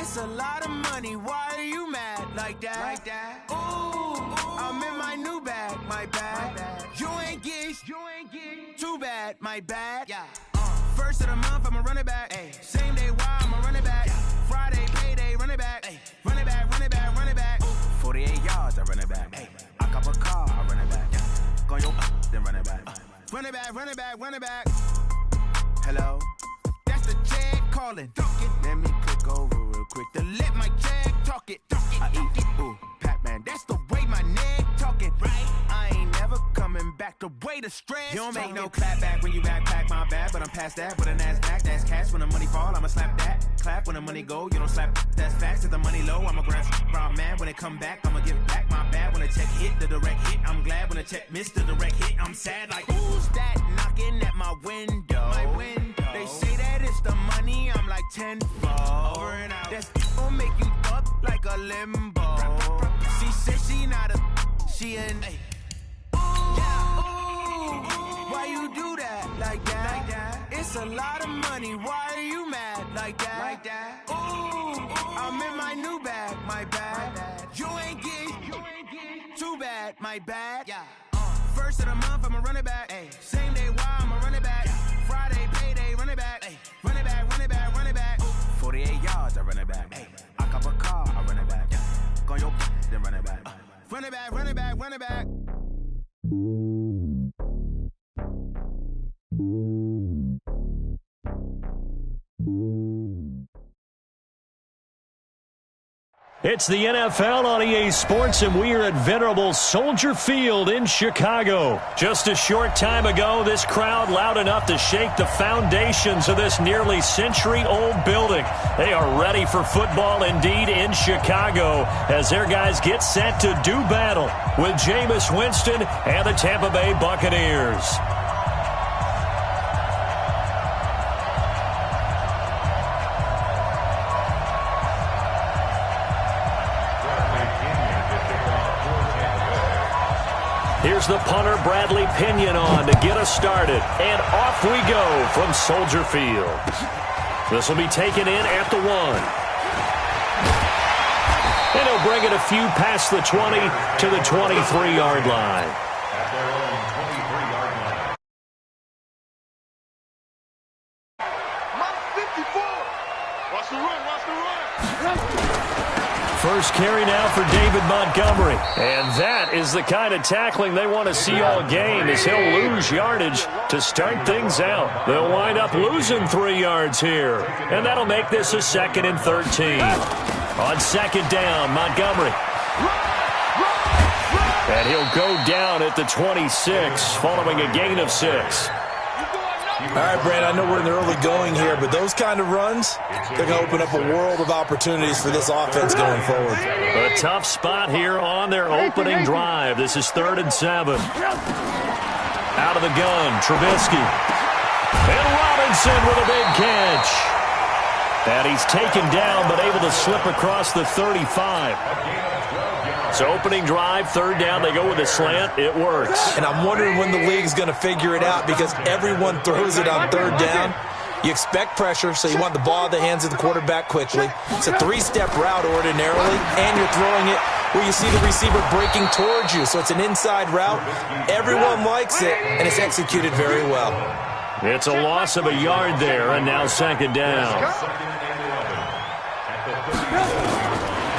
It's a lot of money, why are you mad like that? Ooh, I'm in my new bag, my bad. You ain't get too bad, my bad. Yeah. First of the month, I'ma run it back. Ay. Same day, why I'ma run it back. Friday, payday, run it back. Ay. Run it back, run it back, run it back. 48 yards, I run it back. Ay. I cop a car, I run it back. Yeah. Go your then run it back. Run it back, run it back, run it back. Hello? That's the jag calling. Let me click over real quick to let my jag talk it. I eat it, ooh, Pac-Man. That's the way my neck talking. Right? I ain't never coming back the way the stress. You don't make no clap back when you backpack my bad, but I'm past that with a NASDAQ. That's cash when the money fall, I'ma slap that. Clap when the money go, you don't slap. That's facts. If the money low, I'ma grab brown man. When it come back, I'ma give back my bad. When the check hit, the direct hit. I'm glad when the check missed the direct hit. I'm sad like, who's that knocking at my window? My window. They say that it's the money, I'm like tenfold. Over and out. That's gon' make you up like a limbo. She said she not a, she an. Why you do that like that? It's a lot of money, why are you mad like that? Ooh, I'm in my new bag, my bad. You ain't get too bad, my bad. Yeah. First of the month, I'ma run it back. Ay. Same day, why I'ma run it back. Friday, payday, run it back. Ay. Run it back, run it back, run it back. 48 yards, I run it back. Ay. I cop a car, I run it back. Yeah. Go your then run it back. Run it back, run it back, run it back. It's the NFL on EA Sports, and we are at venerable Soldier Field in Chicago. Just a short time ago, this crowd loud enough to shake the foundations of this nearly century-old building. They are ready for football indeed in Chicago as their guys get set to do battle with Jameis Winston and the Tampa Bay Buccaneers. Here's the punter, Bradley Pinion, on to get us started. And off we go from Soldier Field. This will be taken in at the 1. And he'll bring it a few past the 20 to the 23-yard line. At their own 23-yard line. Mike 54. Watch the run, watch the run. First carry now for David Montgomery. And that is the kind of tackling they want to see all game, as he'll lose yardage to start things out. They'll wind up losing 3 yards here. And that'll make this a 2nd and 13. On second down, Montgomery. And he'll go down at the 26 following a gain of 6. All right, Brand, I know we're in the early going here, but those kind of runs, they're going to open up a world of opportunities for this offense going forward. A tough spot here on their opening drive. This is 3rd and 7. Out of the gun, Trubisky. And Robinson with a big catch. And he's taken down, but able to slip across the 35. So opening drive, 3rd down, they go with a slant. It works. And I'm wondering when the league's going to figure it out, because everyone throws it on 3rd down. You expect pressure, so you want the ball in the hands of the quarterback quickly. It's a 3-step route ordinarily, and you're throwing it where you see the receiver breaking towards you. So it's an inside route. Everyone likes it, and it's executed very well. It's a loss of a yard there, and now 2nd down.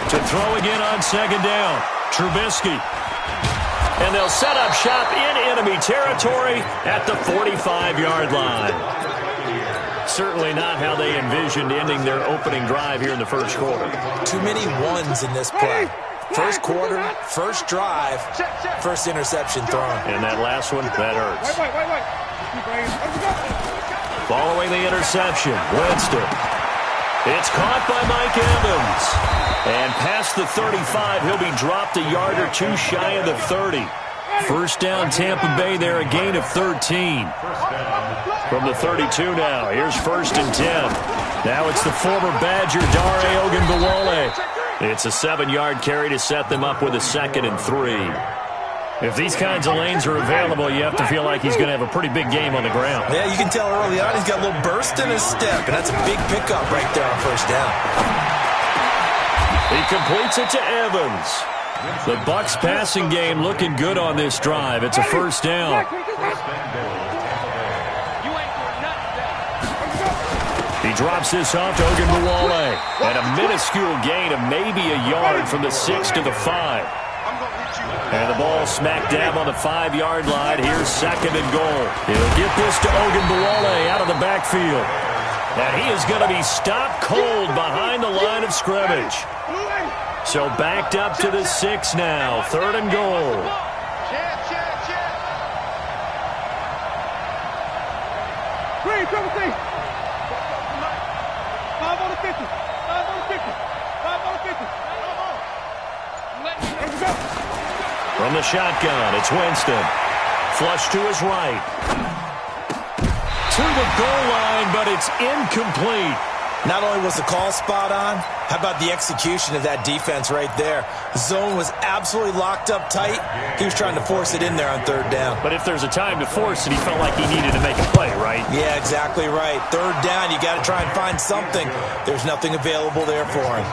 To throw again on 2nd down, Trubisky. And they'll set up shop in enemy territory at the 45-yard line. Certainly not how they envisioned ending their opening drive here in the first quarter. Too many ones in this play. First quarter, first drive, first interception thrown. And that last one, that hurts. Following the interception, Winston. It's caught by Mike Evans. And past the 35, he'll be dropped a yard or two shy of the 30. First down, Tampa Bay there, a gain of 13. From the 32 now, here's 1st and 10. Now it's the former Badger, Dare Ogunbowale. It's a 7-yard carry to set them up with a 2nd and 3. If these kinds of lanes are available, you have to feel like he's going to have a pretty big game on the ground. Yeah, you can tell early on he's got a little burst in his step, and that's a big pickup right there on 1st down. He completes it to Evans. The Bucs passing game looking good on this drive. It's a first down. He drops this off to Ogunbowale. And a minuscule gain of maybe a yard from the 6 to the 5. And the ball smack dab on the 5-yard line. Here's second and goal. He'll get this to Ogunbowale out of the backfield. And he is going to be stopped cold behind the line of scrimmage. So backed up to the 6 now. Third and goal. From the shotgun, it's Winston. Flush to his right. To the goal line, but it's incomplete. Not only was the call spot on, how about the execution of that defense right there? The zone was absolutely locked up tight. He was trying to force it in there on third down. But if there's a time to force it, he felt like he needed to make a play, right? Yeah, exactly right. Third down, you got to try and find something. There's nothing available there for him.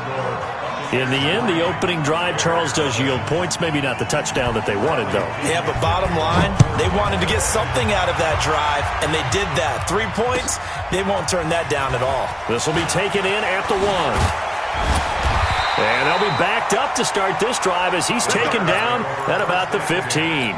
In the end, the opening drive, Charles, does yield points. Maybe not the touchdown that they wanted, though. Yeah, but bottom line, they wanted to get something out of that drive, and they did that. 3 points, they won't turn that down at all. This will be taken in at the 1. And they'll be backed up to start this drive as he's taken down at about the 15.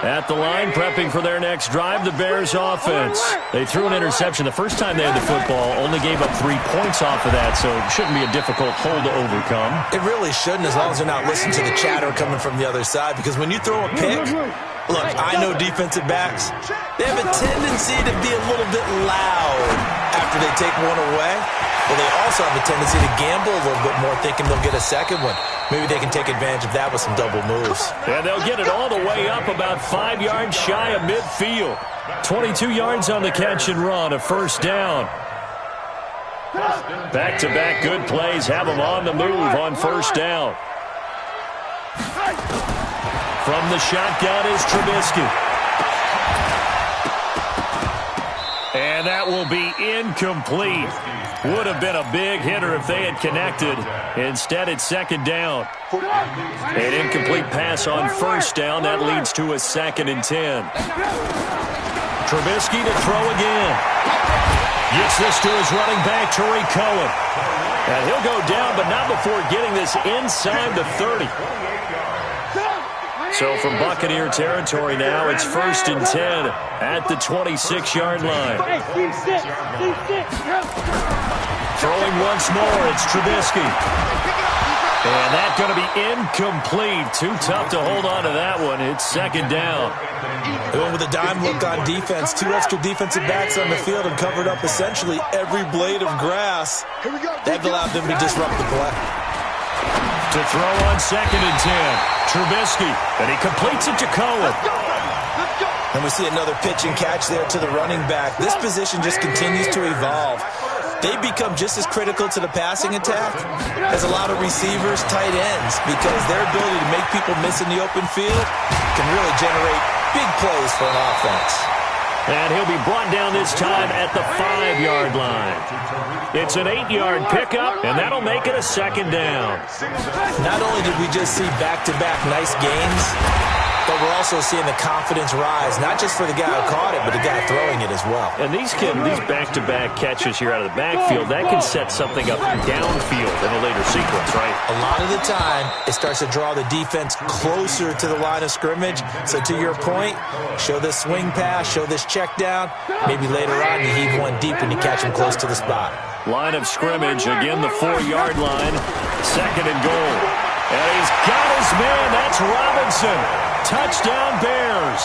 At the line, prepping for their next drive, the Bears offense. They threw an interception the first time they had the football, only gave up 3 points off of that, so it shouldn't be a difficult hole to overcome. It really shouldn't, as long as they're not listening to the chatter coming from the other side, because when you throw a pick, look, I know defensive backs, they have a tendency to be a little bit loud after they take one away. Well, they also have a tendency to gamble a little bit more, thinking they'll get a second one. Maybe they can take advantage of that with some double moves. And they'll get it all the way up about 5 yards shy of midfield. 22 yards on the catch and run, a first down. Back-to-back good plays have them on the move on first down. From the shotgun is Trubisky. And that will be incomplete. Would have been a big hitter if they had connected. Instead, it's second down. An incomplete pass on first down. That leads to a 2nd and 10. Trubisky to throw again. Gets this to his running back, Tariq Cohen. And he'll go down, but not before getting this inside the 30. So from Buccaneer territory now, it's 1st and 10 at the 26-yard line. Throwing once more, it's Trubisky. And that's going to be incomplete. Too tough to hold on to that one. It's second down. They went with a dime look on defense. 2 extra defensive backs on the field and covered up essentially every blade of grass. That allowed them to disrupt the play. To throw on 2nd and 10. Trubisky, and he completes it to Cohen. And we see another pitch and catch there to the running back. This position just continues to evolve. They become just as critical to the passing attack as a lot of receivers, tight ends, because their ability to make people miss in the open field can really generate big plays for an offense. And he'll be brought down this time at the 5-yard line. It's an 8-yard pickup, and that'll make it a second down. Not only did we just see back-to-back nice gains, but we're also seeing the confidence rise, not just for the guy who caught it, but the guy throwing it as well. And these back-to-back catches here out of the backfield, that can set something up downfield in a later sequence, right? A lot of the time, it starts to draw the defense closer to the line of scrimmage. So to your point, show this swing pass, show this check down. Maybe later on, you heave one deep and you catch him close to the spot. Line of scrimmage, again the 4-yard line, second and goal. And he's got his man, that's Robinson. Touchdown Bears.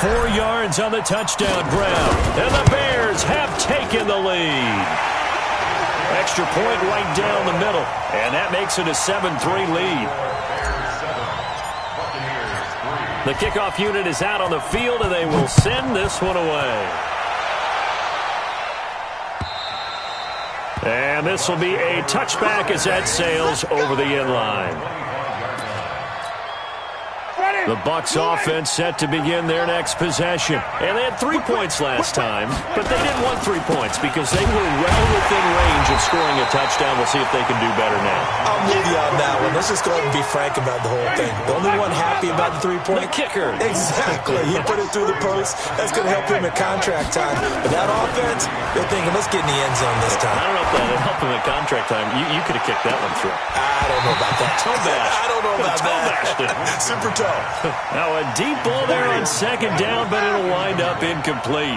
4 yards on the touchdown grab. And the Bears have taken the lead. Extra point right down the middle. And that makes it a 7-3 lead. The kickoff unit is out on the field, and they will send this one away. And this will be a touchback as that sails over the end line. The Bucs offense set to begin their next possession. And they had 3 points last time, but they didn't want 3 points because they were well within range of scoring a touchdown. We'll see if they can do better now. I'm with you on that one. Let's just go ahead and be frank about the whole thing. The only one happy about the 3-point? The kicker. Exactly. He put it through the post. That's going to help him at contract time. But that offense, they're thinking, let's get in the end zone this time. I don't know if that would help him at contract time. You could have kicked that one through. I don't know about that. Toe bash. I don't know about that. Super toe. Now a deep ball there on second down, but it'll wind up incomplete.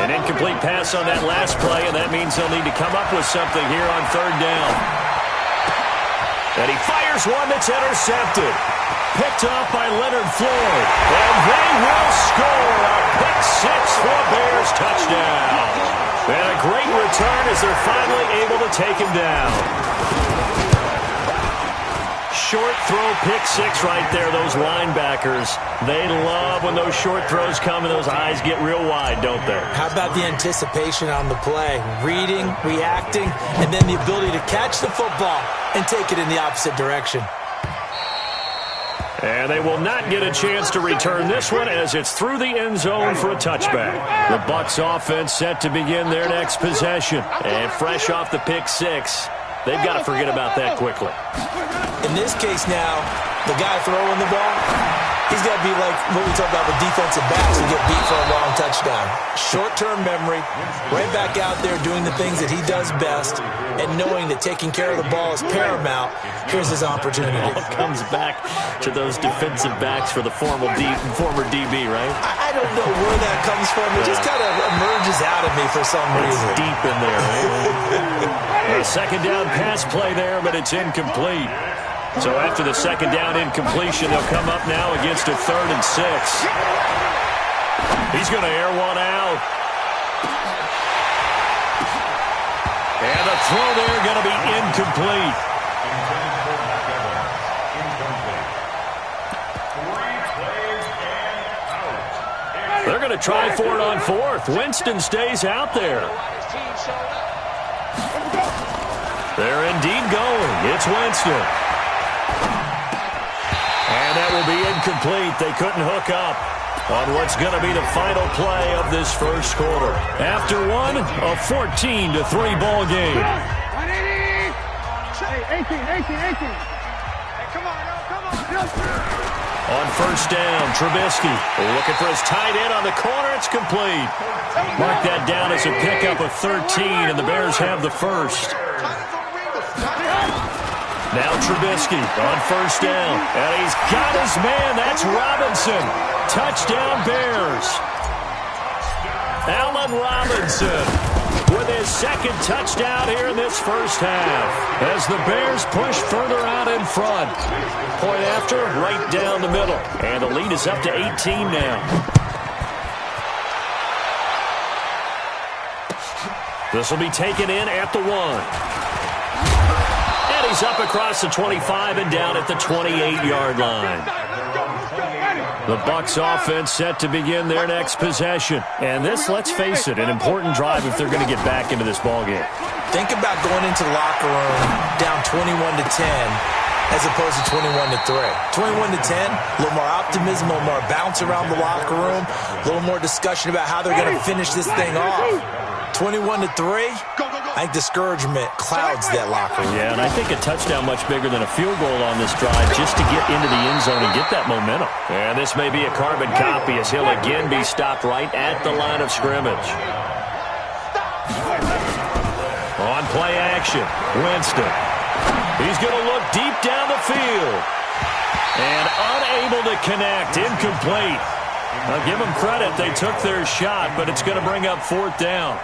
An incomplete pass on that last play, and that means they'll need to come up with something here on third down. And he fires one that's intercepted. Picked off by Leonard Floyd. And they will score a pick six for a Bears touchdown. And a great return as they're finally able to take him down. Short throw, pick six right there. Those linebackers, they love when those short throws come and those eyes get real wide, don't they? How about the anticipation on the play? Reading, reacting, and then the ability to catch the football and take it in the opposite direction. And they will not get a chance to return this one as it's through the end zone for a touchback. The Bucs offense set to begin their next possession. And fresh off the pick six, they've got to forget about that quickly. In this case now, the guy throwing the ball, he's got to be like what we talk about with defensive backs who get beat for a long touchdown. Short-term memory, right back out there doing the things that he does best, and knowing that taking care of the ball is paramount. Here's his opportunity. It all comes back to those defensive backs for the former DB, right? I don't know where that comes from. It just kind of emerges out of me for some reason. It's deep in there, right? A second down pass play there, but it's incomplete. So after the second down incompletion, they'll come up now against a 3rd and 6. He's going to air one out. And the throw there going to be incomplete. They're going to try for it on 4th. Winston stays out there. They're indeed going. It's Winston. And that will be incomplete. They couldn't hook up on what's going to be the final play of this first quarter. After one, a 14-3 ball game. 18. Hey, come on. On first down, Trubisky looking for his tight end on the corner. It's complete. Mark that down as a pickup of 13, and the Bears have the first. Now Trubisky on first down, and he's got his man. That's Robinson. Touchdown Bears. Allen Robinson with his second touchdown here in this first half as the Bears push further out in front. Point after, right down the middle. And the lead is up to 18 now. This will be taken in at the 1. And he's up across the 25 and down at the 28-yard line. The Bucs offense set to begin their next possession. And this, let's face it, an important drive if they're going to get back into this ballgame. Think about going into the locker room down 21-10 as opposed to 21-3. 21-10, a little more optimism, a little more bounce around the locker room, a little more discussion about how they're going to finish this thing off. 21-3, I think discouragement clouds that locker room. Yeah, and I think a touchdown much bigger than a field goal on this drive just to get into the end zone and get that momentum. And this may be a carbon copy as he'll again be stopped right at the line of scrimmage. On play action, Winston. He's going to look deep down the field. And unable to connect, incomplete. I'll give them credit. They took their shot, but it's going to bring up 4th down.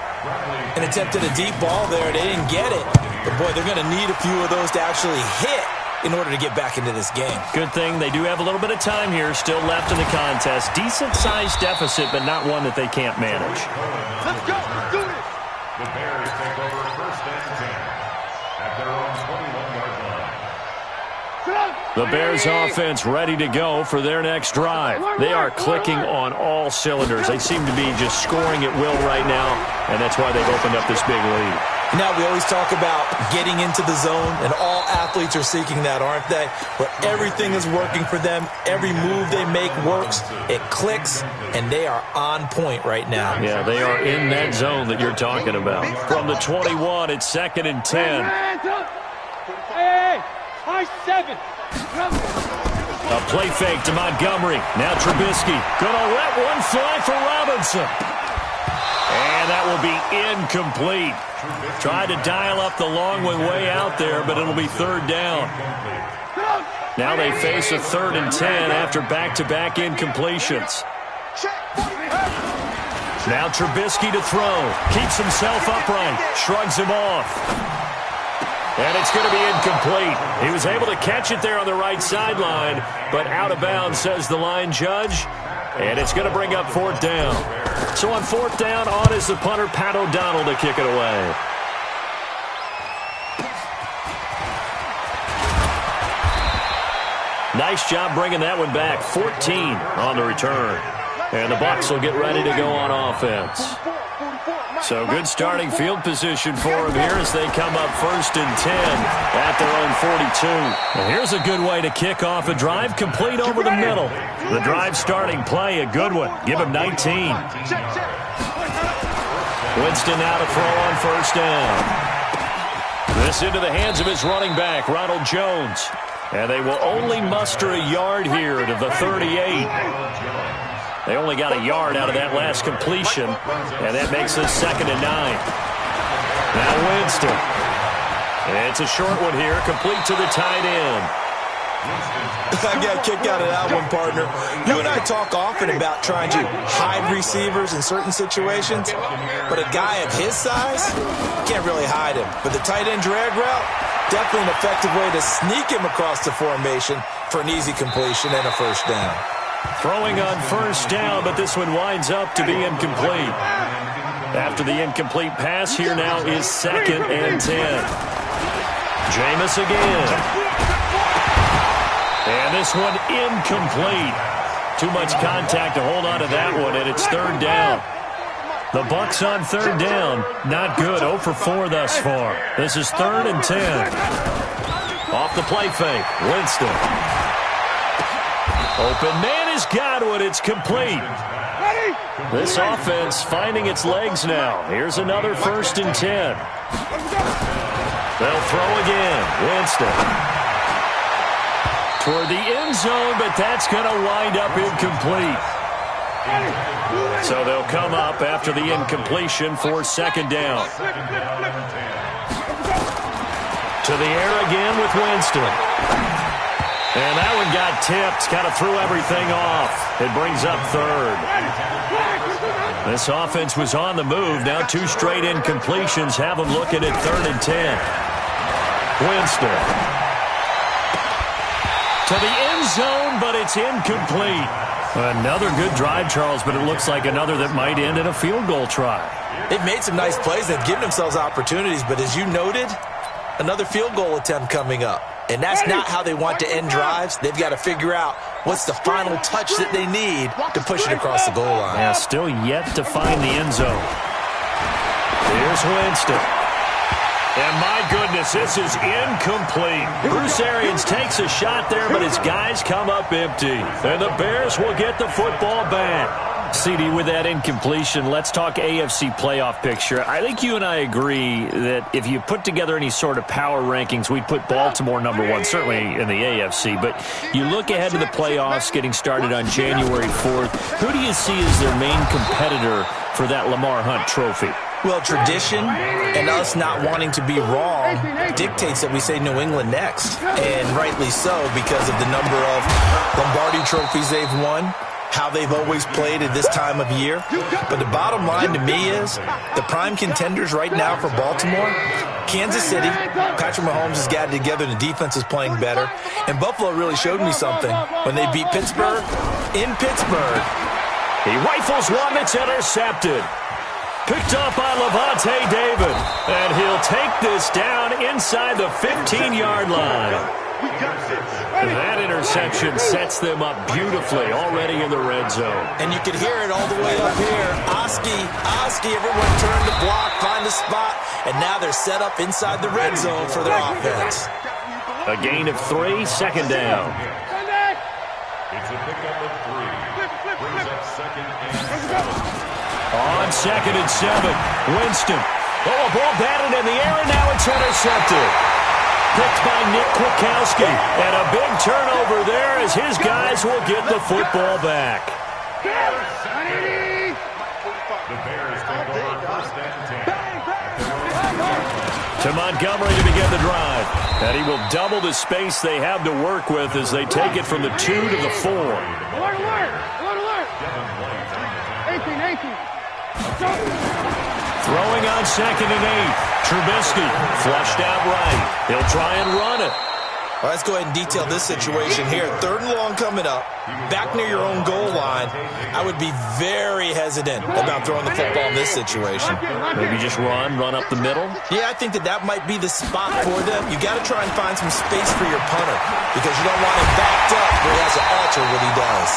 An attempt at a deep ball there. They didn't get it. But, boy, they're going to need a few of those to actually hit in order to get back into this game. Good thing they do have a little bit of time here still left in the contest. Decent-sized deficit, but not one that they can't manage. Let's go. Let's do it. The Bears take over 1st and 10 at their own 21-yard line. The Bears offense ready to go for their next drive. They are clicking on all cylinders. They seem to be just scoring at will right now, and that's why they've opened up this big lead. Now, we always talk about getting into the zone, and all athletes are seeking that, aren't they? Where everything is working for them. Every move they make works. It clicks, and they are on point right now. Yeah, they are in that zone that you're talking about. From the 21, it's 2nd and 10. Hey, high 7. A play fake to Montgomery. Now Trubisky going to let one fly for Robinson. And that will be incomplete. Tried to dial up the long one way out there, but it'll be 3rd down. Now they face a 3rd and 10 after back-to-back incompletions. Now Trubisky to throw. Keeps himself upright. Shrugs him off. And it's going to be incomplete. He was able to catch it there on the right sideline, but out of bounds, says the line judge. And it's going to bring up 4th down. So on 4th down, on is the punter, Pat O'Donnell, to kick it away. Nice job bringing that one back. 14 on the return. And the Bucs will get ready to go on offense. So good starting field position for them here as they come up 1st and 10 at their own 42. And here's a good way to kick off a drive, complete over the middle. The drive starting play, a good one. Give him 19. Winston now to throw on 1st down. This into the hands of his running back, Ronald Jones. And they will only muster a yard here to the 38. They only got a yard out of that last completion, and that makes us 2nd and 9. Now Winston. It's a short one here, complete to the tight end. I got a kick out of that one, partner. You and I talk often about trying to hide receivers in certain situations, but a guy of his size, you can't really hide him. But the tight end drag route, definitely an effective way to sneak him across the formation for an easy completion and a 1st down. Throwing on 1st down, but this one winds up to be incomplete. After the incomplete pass, here now is 2nd and 10. Jameis again. And this one incomplete. Too much contact to hold on to that one, and it's 3rd down. The Bucs on 3rd down. Not good. 0 for 4 thus far. This is 3rd and 10. Off the play fake. Winston. Open man is Godwin. It's complete. This offense finding its legs now. Here's another 1st and 10. They'll throw again. Winston. Toward the end zone, but that's going to wind up incomplete. So they'll come up after the incompletion for 2nd down. To the air again with Winston. And that one got tipped, kind of threw everything off. It brings up 3rd. This offense was on the move. Now 2 straight incompletions have them looking at 3rd and 10. Winston. To the end zone, but it's incomplete. Another good drive, Charles, but it looks like another that might end in a field goal try. They've made some nice plays. They've given themselves opportunities, but as you noted, another field goal attempt coming up. And that's not how they want to end drives. They've got to figure out what's the final touch that they need to push it across the goal line. Yeah, still yet to find the end zone. Here's Winston. And my goodness, this is incomplete. Bruce Arians takes a shot there, but his guys come up empty. And the Bears will get the football back. CD, with that incompletion, let's talk AFC playoff picture. I think you and I agree that if you put together any sort of power rankings, we'd put Baltimore #1, certainly in the AFC. But you look ahead to the playoffs getting started on January 4th. Who do you see as their main competitor for that Lamar Hunt trophy? Well, tradition and us not wanting to be wrong dictates that we say New England next. And rightly so, because of the number of Lombardi trophies they've won, how they've always played at this time of year. But the bottom line to me is the prime contenders right now for Baltimore, Kansas City. Patrick Mahomes has got it together. The defense is playing better. And Buffalo really showed me something when they beat Pittsburgh in Pittsburgh. He rifles one that's intercepted. Picked up by Levante David. And he'll take this down inside the 15-yard line. That interception sets them up beautifully already in the red zone. And you can hear it all the way up here. Oski, everyone turned to block, find a spot, and now they're set up inside the red zone for their offense. A gain of 3, second down. It's a pickup of 3. Brings up second and 7. On 2nd and 7, Winston. Oh, a ball batted in the air, and now it's intercepted. Picked by Nick Kwiatkowski. And a big turnover there as his guys will get the football back. The Bears take over first and 10. To Montgomery to begin the drive. And he will double the space they have to work with as they take it from the 2 to the 4. Alert! 18. Throwing on 2nd and 8. Trubisky flushed out right. He'll try and run it. Well, let's go ahead and detail this situation here. 3rd and long coming up, back near your own goal line. I would be very hesitant about throwing the football in this situation. Maybe just run up the middle? Yeah, I think that might be the spot for them. You got to try and find some space for your punter because you don't want him backed up where he has to alter what he does.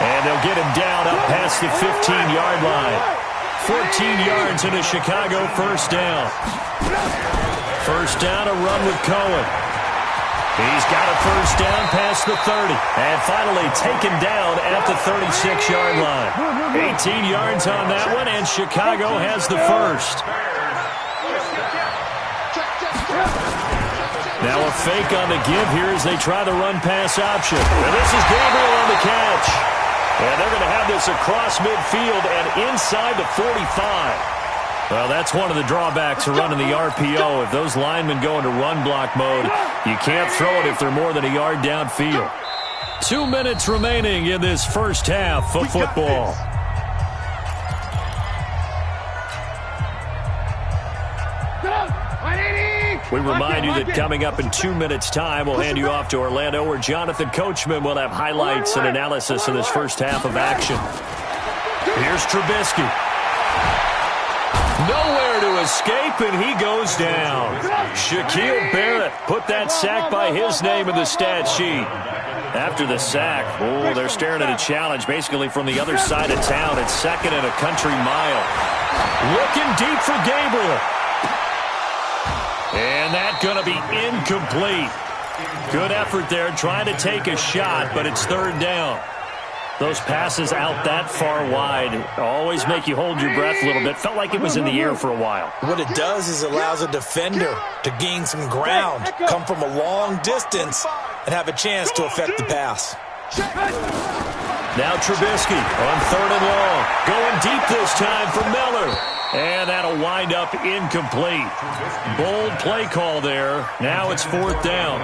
And they'll get him down up past the 15-yard line. 14 yards and a Chicago first down. First down, a run with Cohen. He's got a first down past the 30. And finally taken down at the 36-yard line. 18 yards on that one, and Chicago has the first. Now a fake on the give here as they try the run-pass option. And this is Gabriel on the catch. And they're going to have this across midfield and inside the 45. Well, that's one of the drawbacks of running the RPO. If those linemen go into run block mode, you can't throw it if they're more than a yard downfield. 2 minutes remaining in this first half of football. We remind you that coming up in 2 minutes' time, we'll hand you off to Orlando, where Jonathan Coachman will have highlights and analysis of this first half of action. Here's Trubisky. Nowhere to escape, and he goes down. Shaquille Barrett put that sack by his name in the stat sheet. After the sack, they're staring at a challenge basically from the other side of town. It's 2nd and a country mile. Looking deep for Gabriel. And that's going to be incomplete. Good effort there, trying to take a shot, but it's 3rd down. Those passes out that far wide always make you hold your breath a little bit. Felt like it was in the air for a while. What it does is it allows a defender to gain some ground, come from a long distance, and have a chance to affect the pass. Now Trubisky on 3rd and long. Going deep this time for Miller. And that'll wind up incomplete. Bold play call there. Now it's 4th down.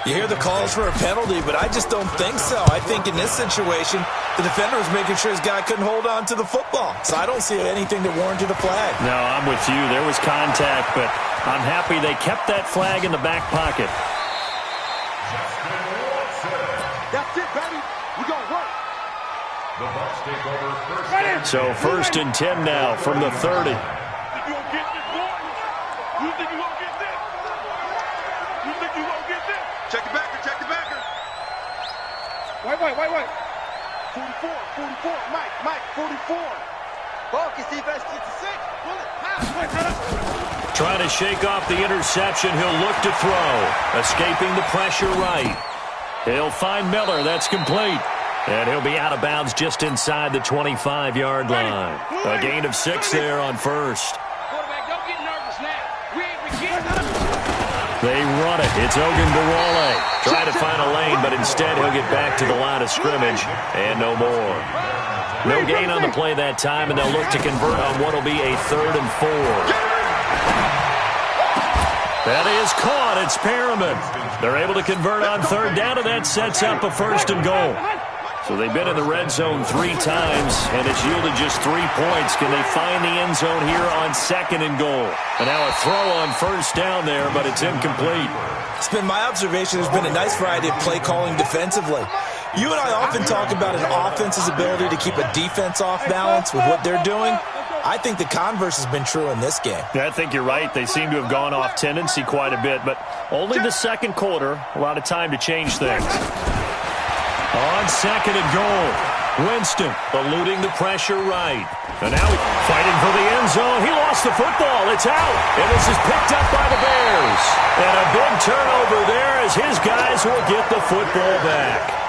You hear the calls for a penalty, but I just don't think so. I think in this situation, the defender was making sure his guy couldn't hold on to the football. So I don't see anything that warranted a flag. No, I'm with you. There was contact, but I'm happy they kept that flag in the back pocket. That's it, baby. We're going to work. The Bucs take over first. So 1st and 10 now from the 30. You gonna get this, boy? You think you gonna get this? You think you gonna get this? Check the backer, check the backer. Wait. 44, Mike, 44. Focus, defense, get to 6. Pull it, pass. Trying to shake off the interception. He'll look to throw. Escaping the pressure right. He'll find Miller. That's complete. And he'll be out of bounds just inside the 25-yard line. A gain of 6 there on 1st. Quarterback, don't get nervous now. We ain't beginning. They run it. It's Ogunbowale. Trying to find a lane, but instead he'll get back to the line of scrimmage. And no more. No gain on the play that time, and they'll look to convert on what will be a 3rd and 4. That is caught. It's Perriman. They're able to convert on 3rd down, and that sets up a 1st and goal. So they've been in the red zone 3 times, and it's yielded just 3 points. Can they find the end zone here on 2nd and goal? And now a throw on 1st down there, but it's incomplete. It's been my observation there's been a nice variety of play calling defensively. You and I often talk about an offense's ability to keep a defense off balance with what they're doing. I think the converse has been true in this game. Yeah, I think you're right. They seem to have gone off tendency quite a bit, but only the second quarter, a lot of time to change things. On second and goal, Winston eluding the pressure right. And now fighting for the end zone. He lost the football. It's out. And this is picked up by the Bears. And a big turnover there as his guys will get the football back.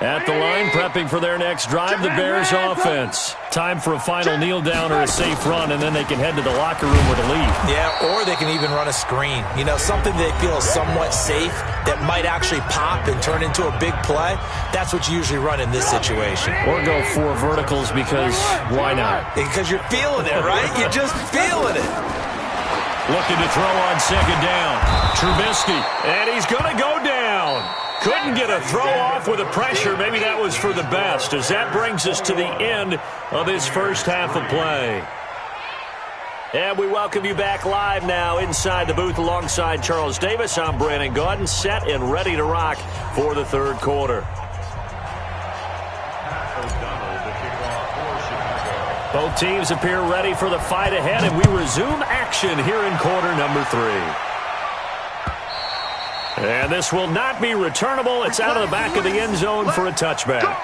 At the line, prepping for their next drive, the Bears offense. Time for a final kneel down or a safe run, and then they can head to the locker room with a lead. Yeah, or they can even run a screen. You know, something they feel is somewhat safe that might actually pop and turn into a big play. That's what you usually run in this situation. Or go 4 verticals because why not? Because you're feeling it, right? You're just feeling it. Looking to throw on second down. Trubisky, and he's going to go down. Couldn't get a throw off with the pressure. Maybe that was for the best, as that brings us to the end of this first half of play. And we welcome you back live now inside the booth alongside Charles Davis. I'm Brandon Gaudin, set and ready to rock for the third quarter. Both teams appear ready for the fight ahead, and we resume action here in quarter number 3. And this will not be returnable. It's out of the back of the end zone for a touchback.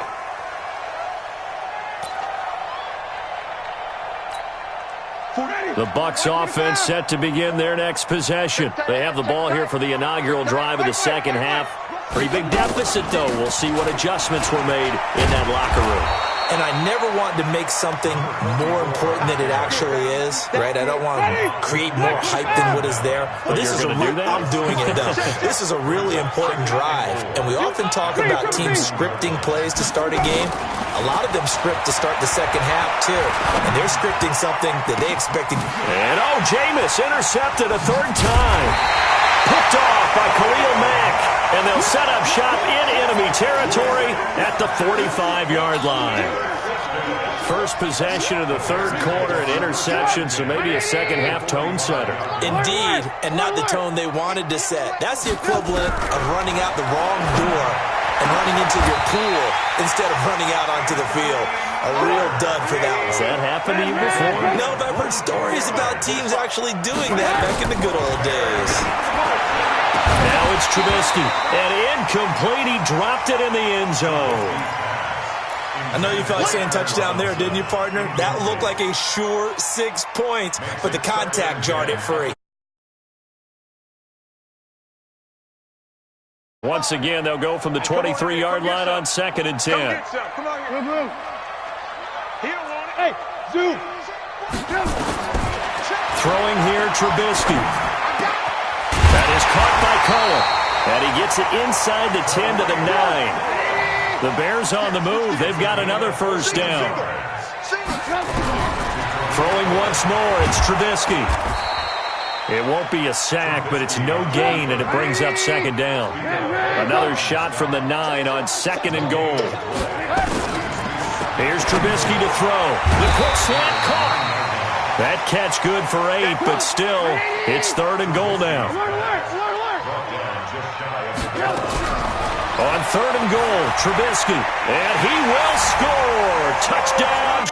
The Bucs offense set to begin their next possession. They have the ball here for the inaugural drive of the second half. Pretty big deficit, though. We'll see what adjustments were made in that locker room. And I never want to make something more important than it actually is, right? I don't want to create more hype than what is there. But this is I'm doing it, though. This is a really important drive. And we often talk about teams scripting plays to start a game. A lot of them script to start the second half, too. And they're scripting something that they expected. And, Jameis intercepted a third time. Picked off by Khalil Mack. And they'll set up shop in enemy territory at the 45-yard line. First possession of the third quarter, an interception, so maybe a second-half tone setter. Indeed, and not the tone they wanted to set. That's the equivalent of running out the wrong door and running into your pool instead of running out onto the field. A real dud for that one. Has that happened to you before? No, but I've heard stories about teams actually doing that back in the good old days. Now it's Trubisky, and incomplete. He dropped it in the end zone. I know you felt like saying touchdown there, didn't you, partner? That looked like a sure 6 points, but the contact jarred it free. Once again, they'll go from the 23-yard line on second and 10. Come on, move. He don't want it. Hey, zoom. Throwing here, Trubisky. That is caught by Cohen, and he gets it inside the 10 to the 9. The Bears on the move. They've got another first down. Throwing once more, it's Trubisky. It won't be a sack, but it's no gain, and it brings up second down. Another shot from the 9 on second and goal. Here's Trubisky to throw. The quick slant caught. That catch good for 8, but still, it's third and goal now. On third and goal, Trubisky, and he will score. Touchdown.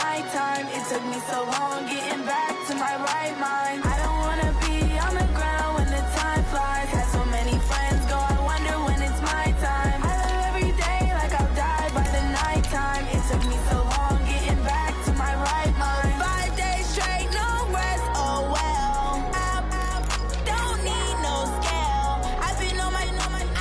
nighttime. It took me so long getting back to my right mind. I don't wanna be on the ground when the time flies. Had so many friends go, I wonder when it's my time. I live every day like I'll die by the nighttime. It took me so long getting back to my right mind. 5 days straight, no rest, oh well. I don't need no scale. I've been on my,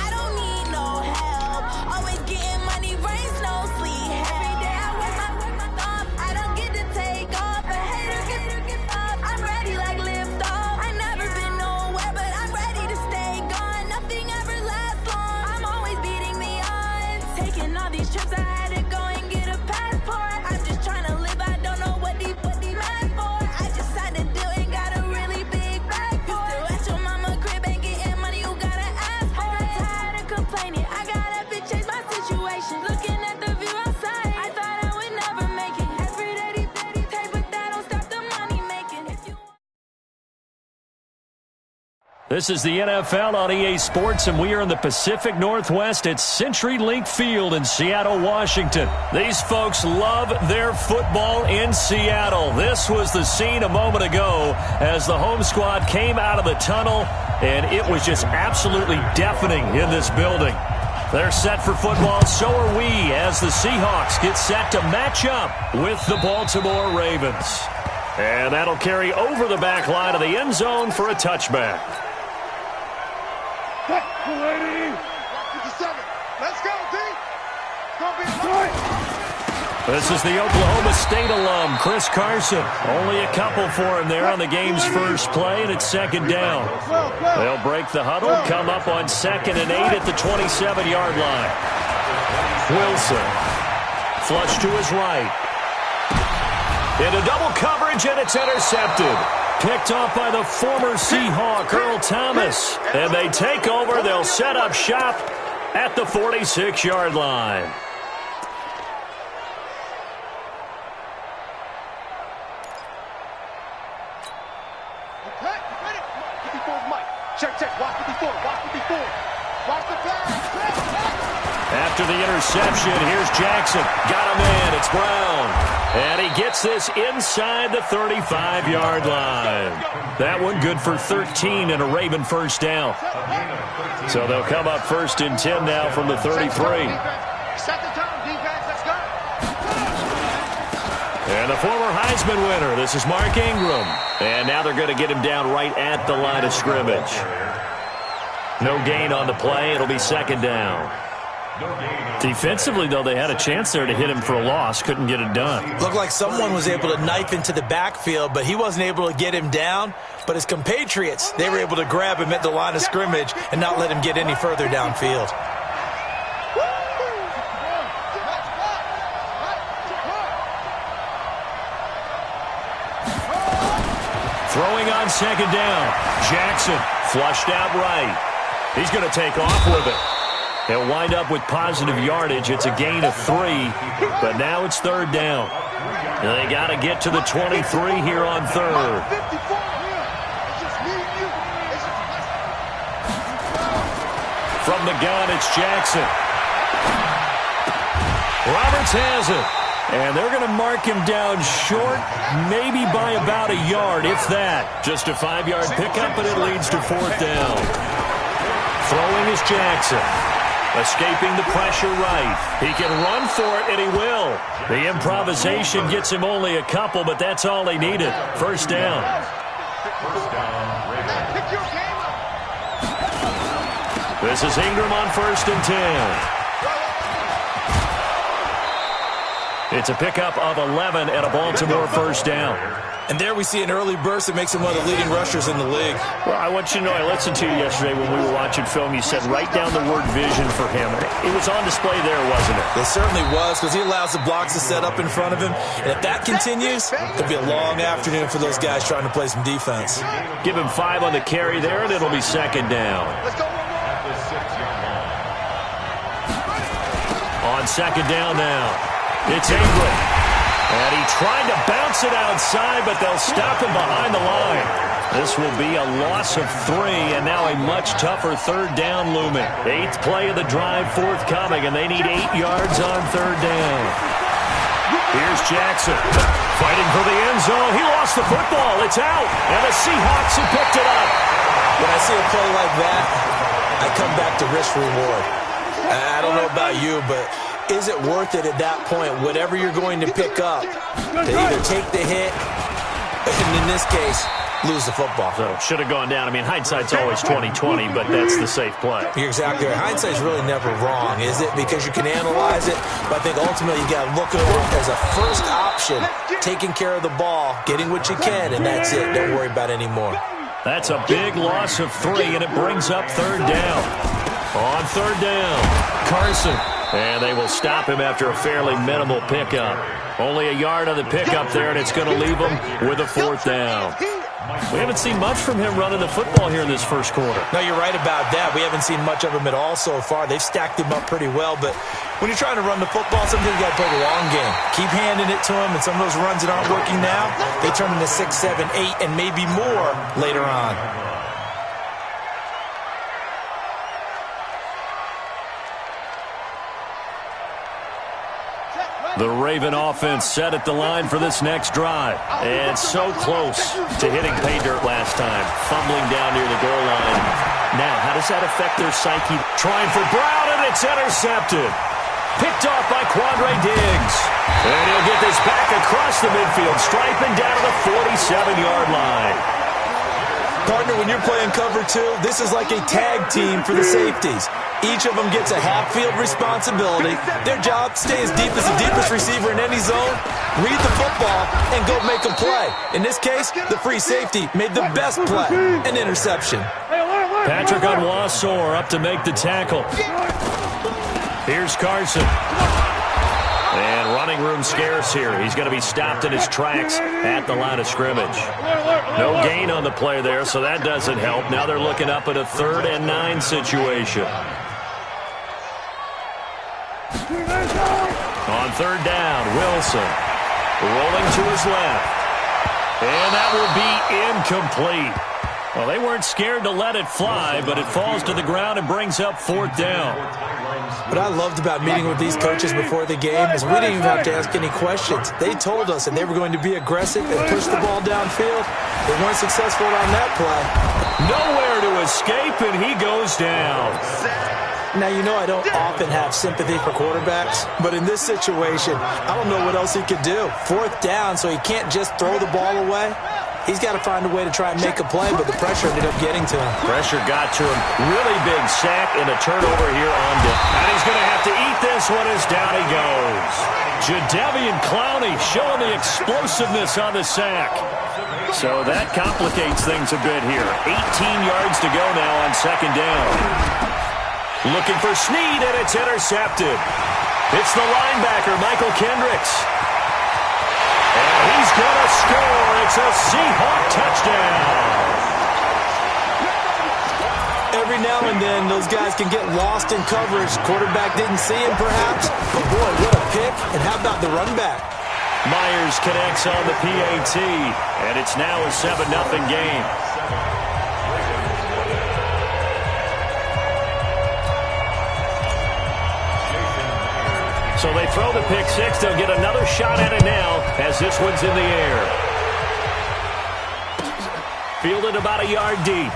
I don't need no help. Always getting money, rains, no sleep. Every day I work my thumb. I don't get to take off. A hater get up. I'm ready like lift off. I never been nowhere, but I'm ready to stay gone. Nothing ever lasts long. I'm always beating the odds. Taking all these trips, I had to go and get a passport. I'm just trying to live. I don't know what these mad for. I just had to do it. Got a really big bag for it. Still at your mama crib ain't getting money. You gotta ask for it. I'm tired of complaining. I gotta change my situation. Looking at the view outside, I thought I would never make it. Every day, take, but that don't stop the money making. If you This is the NFL on EA Sports, and we are in the Pacific Northwest at CenturyLink Field in Seattle, Washington. These folks love their football in Seattle. This was the scene a moment ago as the home squad came out of the tunnel, and it was just absolutely deafening in this building. They're set for football, so are we, as the Seahawks get set to match up with the Baltimore Ravens. And that'll carry over the back line of the end zone for a touchback. Let's go, D. Gonna be tight. This is the Oklahoma State alum, Chris Carson. Only a couple for him there on the game's first play, and it's second down. They'll break the huddle, come up on 2nd and 8 at the 27-yard line. Wilson, flush to his right. Into double coverage, and it's intercepted. Picked off by the former Seahawk, Earl Thomas. And they take over. They'll set up shop at the 46-yard line. Check. Watch 54. Watch the flag. After the interception, here's Jackson. Got him in. It's Brown. And he gets this inside the 35-yard line. That one good for 13 and a Raven first down. So they'll come up 1st and 10 now from the 33. Set the tone, defense. Let's go. And the former Heisman winner, this is Mark Ingram. And now they're going to get him down right at the line of scrimmage. No gain on the play. It'll be 2nd down. Defensively, though, they had a chance there to hit him for a loss. Couldn't get it done. Looked like someone was able to knife into the backfield, but he wasn't able to get him down. But his compatriots, they were able to grab him at the line of scrimmage and not let him get any further downfield. Throwing on 2nd down. Jackson flushed out right. He's going to take off with it. He'll wind up with positive yardage. It's a gain of 3, but now it's 3rd down. They got to get to the 23 here on 3rd. From the gun, it's Jackson. Roberts has it. And they're going to mark him down short, maybe by about a yard, if that. Just a 5-yard pickup, and it leads to 4th down. Throwing is Jackson. Escaping the pressure right. He can run for it, and he will. The improvisation gets him only a couple, but that's all he needed. 1st down. This is Ingram on 1st and 10. It's a pickup of 11 and a Baltimore 1st down. And there we see an early burst that makes him one of the leading rushers in the league. Well, I want you to know, I listened to you yesterday when we were watching film. You said write down the word vision for him. It was on display there, wasn't it? It certainly was, because he allows the blocks to set up in front of him. And if that continues, it'll be a long afternoon for those guys trying to play some defense. Give him 5 on the carry there, and it'll be 2nd down. On 2nd down now, it's Ingram. And he tried to bounce it outside, but they'll stop him behind the line. This will be a loss of 3, and now a much tougher 3rd down looming. 8th play of the drive forthcoming, and they need 8 yards on 3rd down. Here's Jackson fighting for the end zone. He lost the football. It's out. And the Seahawks have picked it up. When I see a play like that, I come back to risk-reward. I don't know about you, but is it worth it at that point, whatever you're going to pick up, to either take the hit, and in this case, lose the football? So should have gone down. I mean, hindsight's always 20/20, but that's the safe play. You're exactly right. Hindsight's really never wrong, is it? Because you can analyze it, but I think ultimately you got to look at it as a first option, taking care of the ball, getting what you can, and that's it. Don't worry about any more. That's a big loss of 3, and it brings up 3rd down. On 3rd down, Carson. And they will stop him after a fairly minimal pickup. Only a yard on the pickup there, and it's going to leave him with a 4th down. We haven't seen much from him running the football here in this first quarter. No, you're right about that. We haven't seen much of him at all so far. They've stacked him up pretty well, but when you're trying to run the football, sometimes you got to play the long game. Keep handing it to him, and some of those runs that aren't working now, they turn into 6, 7, 8, and maybe more later on. The Raven offense set at the line for this next drive. And so close to hitting pay dirt last time. Fumbling down near the goal line. Now, how does that affect their psyche? Trying for Brown, and it's intercepted. Picked off by Quandre Diggs. And he'll get this back across the midfield stripe and down to the 47-yard line. Partner, when you're playing cover 2, this is like a tag team for the safeties. Each of them gets a half-field responsibility. Their job, stay as deep as the deepest receiver in any zone, read the football, and go make a play. In this case, the free safety made the best play, an interception. Patrick Onwuasor up to make the tackle. Here's Carson. And running room scarce here. He's going to be stopped in his tracks at the line of scrimmage. No gain on the play there, so that doesn't help. Now they're looking up at a 3rd and 9 situation. On 3rd down, Wilson rolling to his left. And that will be incomplete. Well, they weren't scared to let it fly, but it falls to the ground and brings up 4th down. What I loved about meeting with these coaches before the game is we didn't even have to ask any questions. They told us that they were going to be aggressive and push the ball downfield. They weren't successful on that play. Nowhere to escape, and he goes down. Now, you know I don't often have sympathy for quarterbacks, but in this situation, I don't know what else he could do. 4th down, so he can't just throw the ball away. He's got to find a way to try and make a play, but the pressure ended up getting to him. Pressure got to him. Really big sack and a turnover here on Dick. And he's going to have to eat this one as down he goes. Jadeveon Clowney showing the explosiveness on the sack. So that complicates things a bit here. 18 yards to go now on 2nd down. Looking for Snead, and it's intercepted. It's the linebacker, Michael Kendricks. And he's going to score. It's a Seahawk touchdown. Every now and then, those guys can get lost in coverage. Quarterback didn't see him, perhaps. But, boy, what a pick. And how about the run back? Myers connects on the PAT, and it's now a 7-0 game. So they throw the pick 6. They'll get another shot at it now as this one's in the air. Fielded about a yard deep.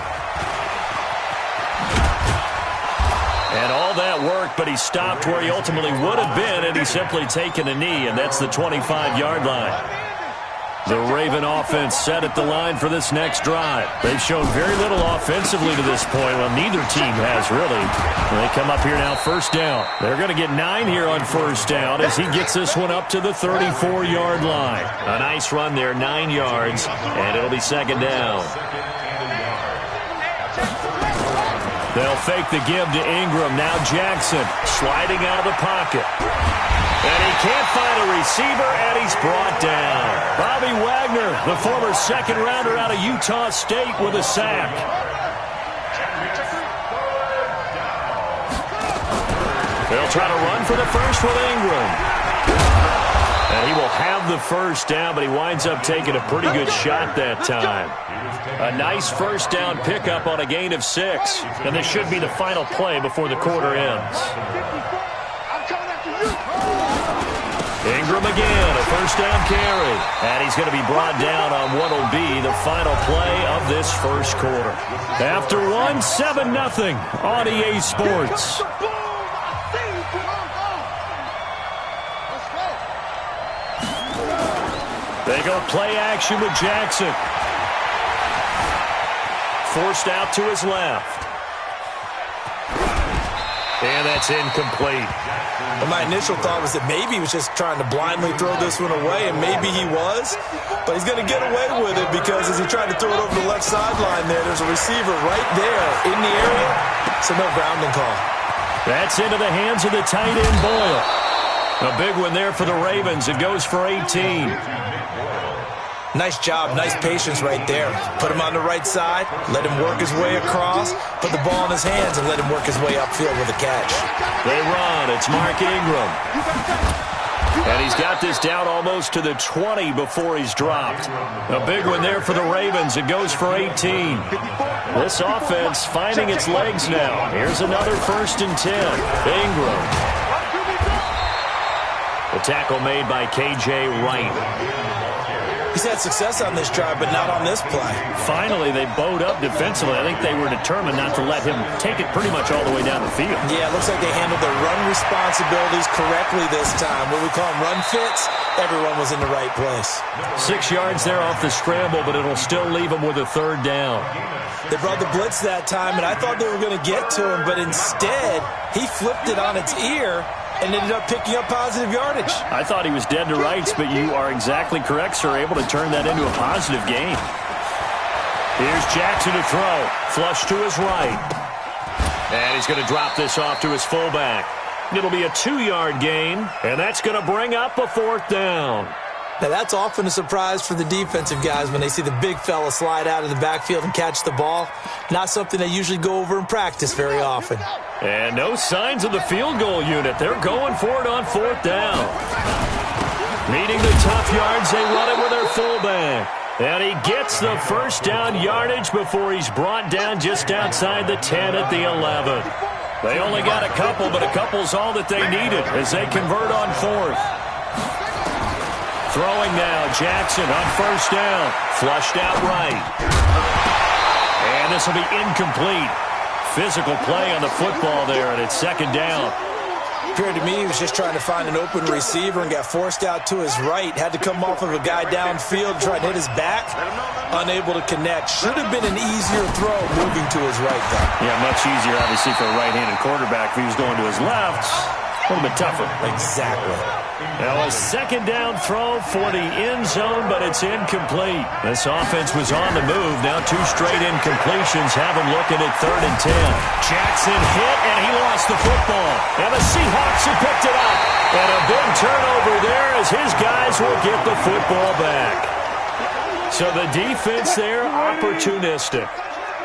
And all that work, but he stopped where he ultimately would have been, and he's simply taken a knee, and that's the 25-yard line. The Raven offense set at the line for this next drive. They've shown very little offensively to this point. Well, neither team has, really. They come up here now, 1st down. They're going to get 9 here on 1st down as he gets this one up to the 34-yard line. A nice run there, 9 yards, and it'll be 2nd down. They'll fake the give to Ingram. Now Jackson sliding out of the pocket. And he can't find a receiver, and he's brought down. Bobby Wagner, the former 2nd rounder out of Utah State, with a sack. They'll try to run for the first with Ingram. And he will have the 1st down, but he winds up taking a pretty good shot that time. A nice 1st down pickup on a gain of 6. And this should be the final play before the quarter ends. Ingram again, a first down carry. And he's going to be brought down on what will be the final play of this first quarter. After 7-0 on EA Sports. They go play action with Jackson. Forced out to his left. And that's incomplete. Well, my initial thought was that maybe he was just trying to blindly throw this one away, and maybe he was. But he's going to get away with it because as he tried to throw it over the left sideline there's a receiver right there in the area, so no grounding call. That's into the hands of the tight end, Boyle. A big one there for the Ravens. It goes for 18. Nice job, nice patience right there. Put him on the right side, let him work his way across, put the ball in his hands, and let him work his way upfield with a catch. They run. It's Mark Ingram. And he's got this down almost to the 20 before he's dropped. A big one there for the Ravens. It goes for 18. This offense finding its legs now. Here's another 1st and 10. Ingram. The tackle made by K.J. Wright. He's had success on this drive, but not on this play. Finally, they bowed up defensively. I think they were determined not to let him take it pretty much all the way down the field. Yeah, it looks like they handled their run responsibilities correctly this time. What we call them run fits, everyone was in the right place. 6 yards there off the scramble, but it'll still leave him with a 3rd down. They brought the blitz that time, and I thought they were going to get to him, but instead, he flipped it on its ear and ended up picking up positive yardage. I thought he was dead to rights, but you are exactly correct, sir. Able to turn that into a positive gain. Here's Jackson to throw. Flush to his right. And he's going to drop this off to his fullback. It'll be a 2-yard gain, and that's going to bring up a 4th down. Now, that's often a surprise for the defensive guys when they see the big fella slide out of the backfield and catch the ball. Not something they usually go over in practice very often. And no signs of the field goal unit. They're going for it on 4th down. Needing the tough yards, they run it with their fullback. And he gets the 1st down yardage before he's brought down just outside the 10 at the 11. They only got a couple, but a couple's all that they needed as they convert on 4th. Throwing now, Jackson on 1st down. Flushed out right. And this will be incomplete. Physical play on the football there, and it's 2nd down. Appeared to me he was just trying to find an open receiver and got forced out to his right. Had to come off of a guy downfield, try to hit his back. Unable to connect. Should have been an easier throw moving to his right, though. Yeah, much easier, obviously, for a right-handed quarterback. If he was going to his left, a little bit tougher. Exactly. Now a 2nd down throw for the end zone, but it's incomplete. This offense was on the move. Now 2 straight incompletions have him looking at 3rd and 10. Jackson hit, and he lost the football. And the Seahawks have picked it up. And a big turnover there as his guys will get the football back. So the defense there, opportunistic.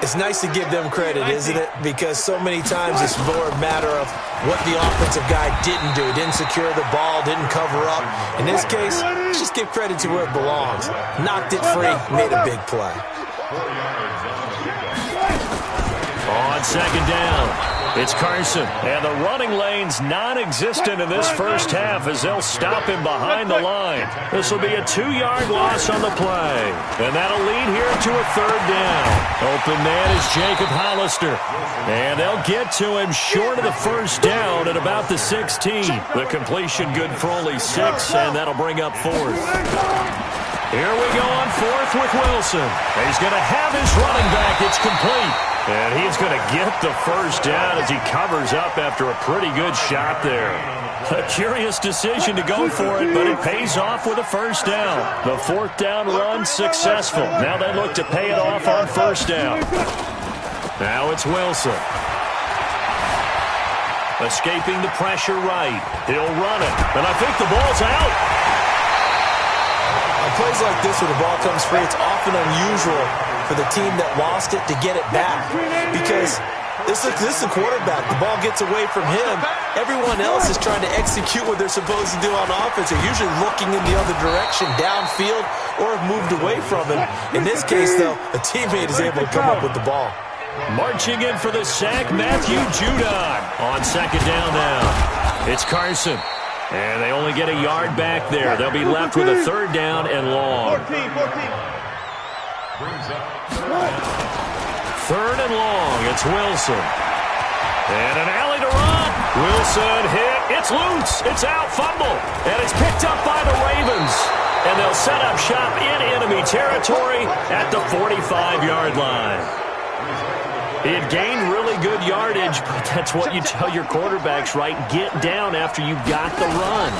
It's nice to give them credit, isn't it? Because so many times it's more a matter of what the offensive guy didn't do. Didn't secure the ball, didn't cover up. In this case, just give credit to where it belongs. Knocked it free, made a big play. On 2nd down, it's Carson. And the running lane's non-existent in this first half as they'll stop him behind the line. This will be a 2-yard loss on the play. And that'll lead here to a 3rd down. Open man is Jacob Hollister. And they'll get to him short of the 1st down at about the 16. The completion good for only 6, and that'll bring up 4th. Here we go on 4th with Wilson. He's going to have his running back. It's complete. And he's going to get the 1st down as he covers up after a pretty good shot there. A curious decision to go for it, but it pays off with a 1st down. The 4th down run successful. Now they look to pay it off on 1st down. Now it's Wilson. Escaping the pressure right. He'll run it. And I think the ball's out. On plays like this where the ball comes free, it's often unusual for the team that lost it to get it back. Because this is the quarterback. The ball gets away from him. Everyone else is trying to execute what they're supposed to do on offense. They're usually looking in the other direction, downfield, or have moved away from him. In this case, though, a teammate is able to come up with the ball. Marching in for the sack, Matthew Judon. On 2nd down now, it's Carson. And they only get a yard back there. They'll be left with a third down and long. 14. Third and long. It's Wilson. And an alley to run. Wilson hit. It's loose. It's out. Fumble. And it's picked up by the Ravens. And they'll set up shop in enemy territory at the 45-yard line. He had gained really good yardage, but that's what you tell your quarterbacks, right? Get down after you got the run.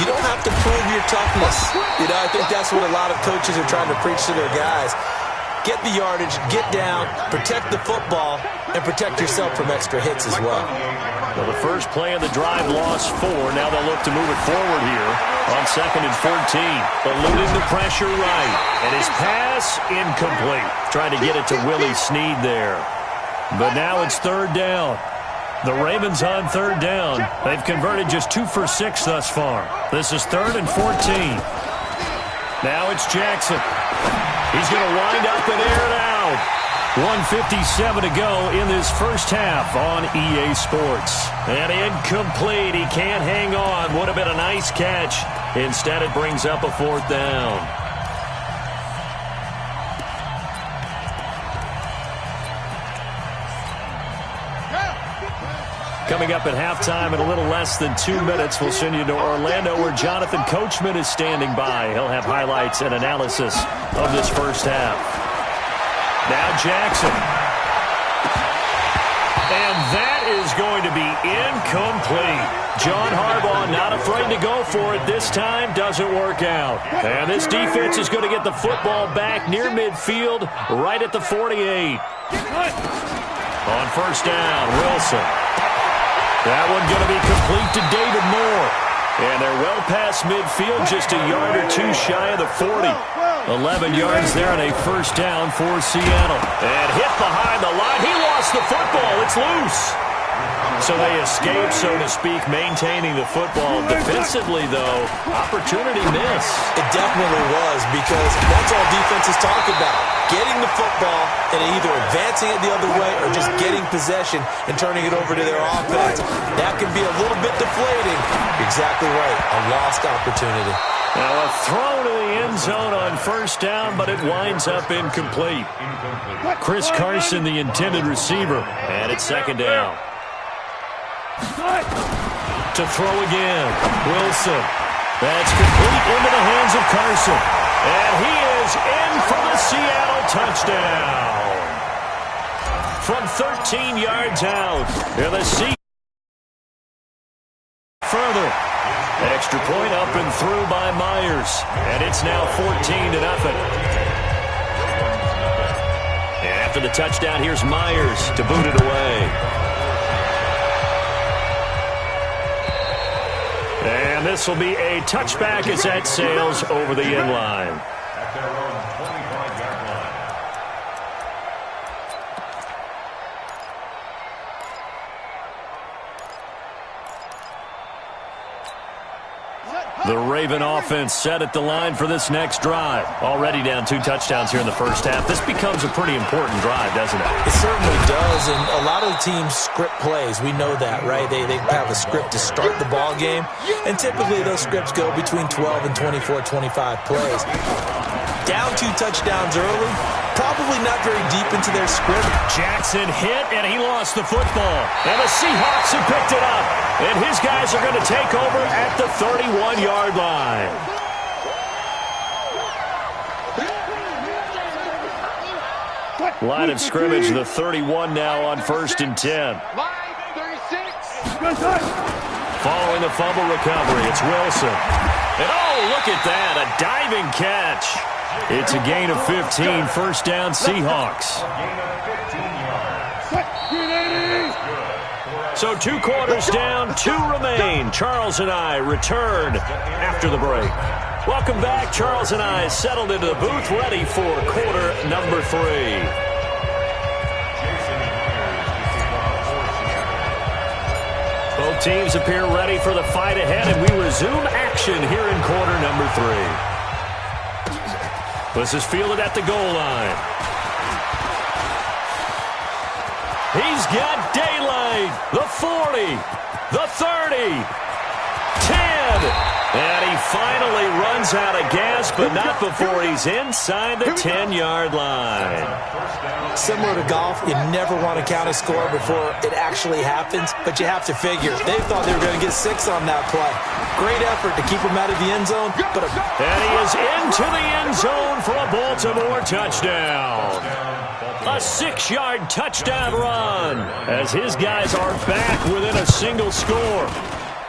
You don't have to prove your toughness. I think that's what a lot of coaches are trying to preach to their guys. Get the yardage, get down, protect the football, and protect yourself from extra hits as well. Well, the first play of the drive lost 4. Now they'll look to move it forward here on 2nd and 14. Eluding the pressure right. And his pass incomplete. Trying to get it to Willie Snead there. But now it's third down. The Ravens on third down. They've converted just 2 for 6 thus far. This is 3rd and 14. Now it's Jackson. He's going to wind up and air it out. 1:57 to go in this first half on EA Sports. And incomplete. He can't hang on. Would have been a nice catch. Instead, it brings up a 4th down. Coming up at halftime in a little less than 2 minutes, we'll send you to Orlando where Jonathan Coachman is standing by. He'll have highlights and analysis of this first half. Now Jackson. And that is going to be incomplete. John Harbaugh not afraid to go for it this time. Doesn't work out. And this defense is going to get the football back near midfield right at the 48. On first down, Wilson. That one going to be complete to David Moore. And they're well past midfield, just a yard or 2 shy of the 40. 11 yards there and a first down for Seattle. And hit behind the line. He lost the football. It's loose. So they escape, so to speak, maintaining the football. Defensively, though, opportunity miss. It definitely was, because that's all defenses talk about. Getting the football and either advancing it the other way or just getting possession and turning it over to their offense. That can be a little bit deflating. Exactly right. A lost opportunity. Now a throw to the end zone on first down, but it winds up incomplete. Chris Carson, the intended receiver, and it's second down. To throw again, Wilson. That's complete into the hands of Carson. And he is in for the Seattle touchdown. From 13 yards out. And the Seahawks further. Extra point up and through by Myers. And it's now 14-0. And after the touchdown, here's Myers to boot it away. And this will be a touchback as that sails over the end line. At their own 25-yard line. The Raven offense set at the line for this next drive. Already down 2 touchdowns here in the first half. This becomes a pretty important drive, doesn't it? It certainly does, and a lot of the teams script plays. We know that, right? They have a script to start the ball game, and typically those scripts go between 12 and 24, 25 plays. Down 2 touchdowns early, probably not very deep into their script. Jackson hit, and he lost the football. And the Seahawks have picked it up. And his guys are going to take over at the 31-yard line. Line of scrimmage, the 31 now on 1st and 10. Following the fumble recovery, it's Wilson. And oh, look at that, a diving catch. It's a gain of 15, first down Seahawks. So 2 quarters down, 2 remain. Charles and I return after the break. Welcome back. Charles and I settled into the booth, ready for quarter number 3. Both teams appear ready for the fight ahead, and we resume action here in quarter number 3. This is fielded at the goal line. He's got daylight. The 40, the 30, 10. And he finally runs out of gas, but not before he's inside the 10-yard line. Similar to golf, you never want to count a score before it actually happens, but you have to figure. They thought they were going to get 6 on that play. Great effort to keep him out of the end zone. And he is into the end zone for a Baltimore touchdown. A 6-yard touchdown run as his guys are back within a single score.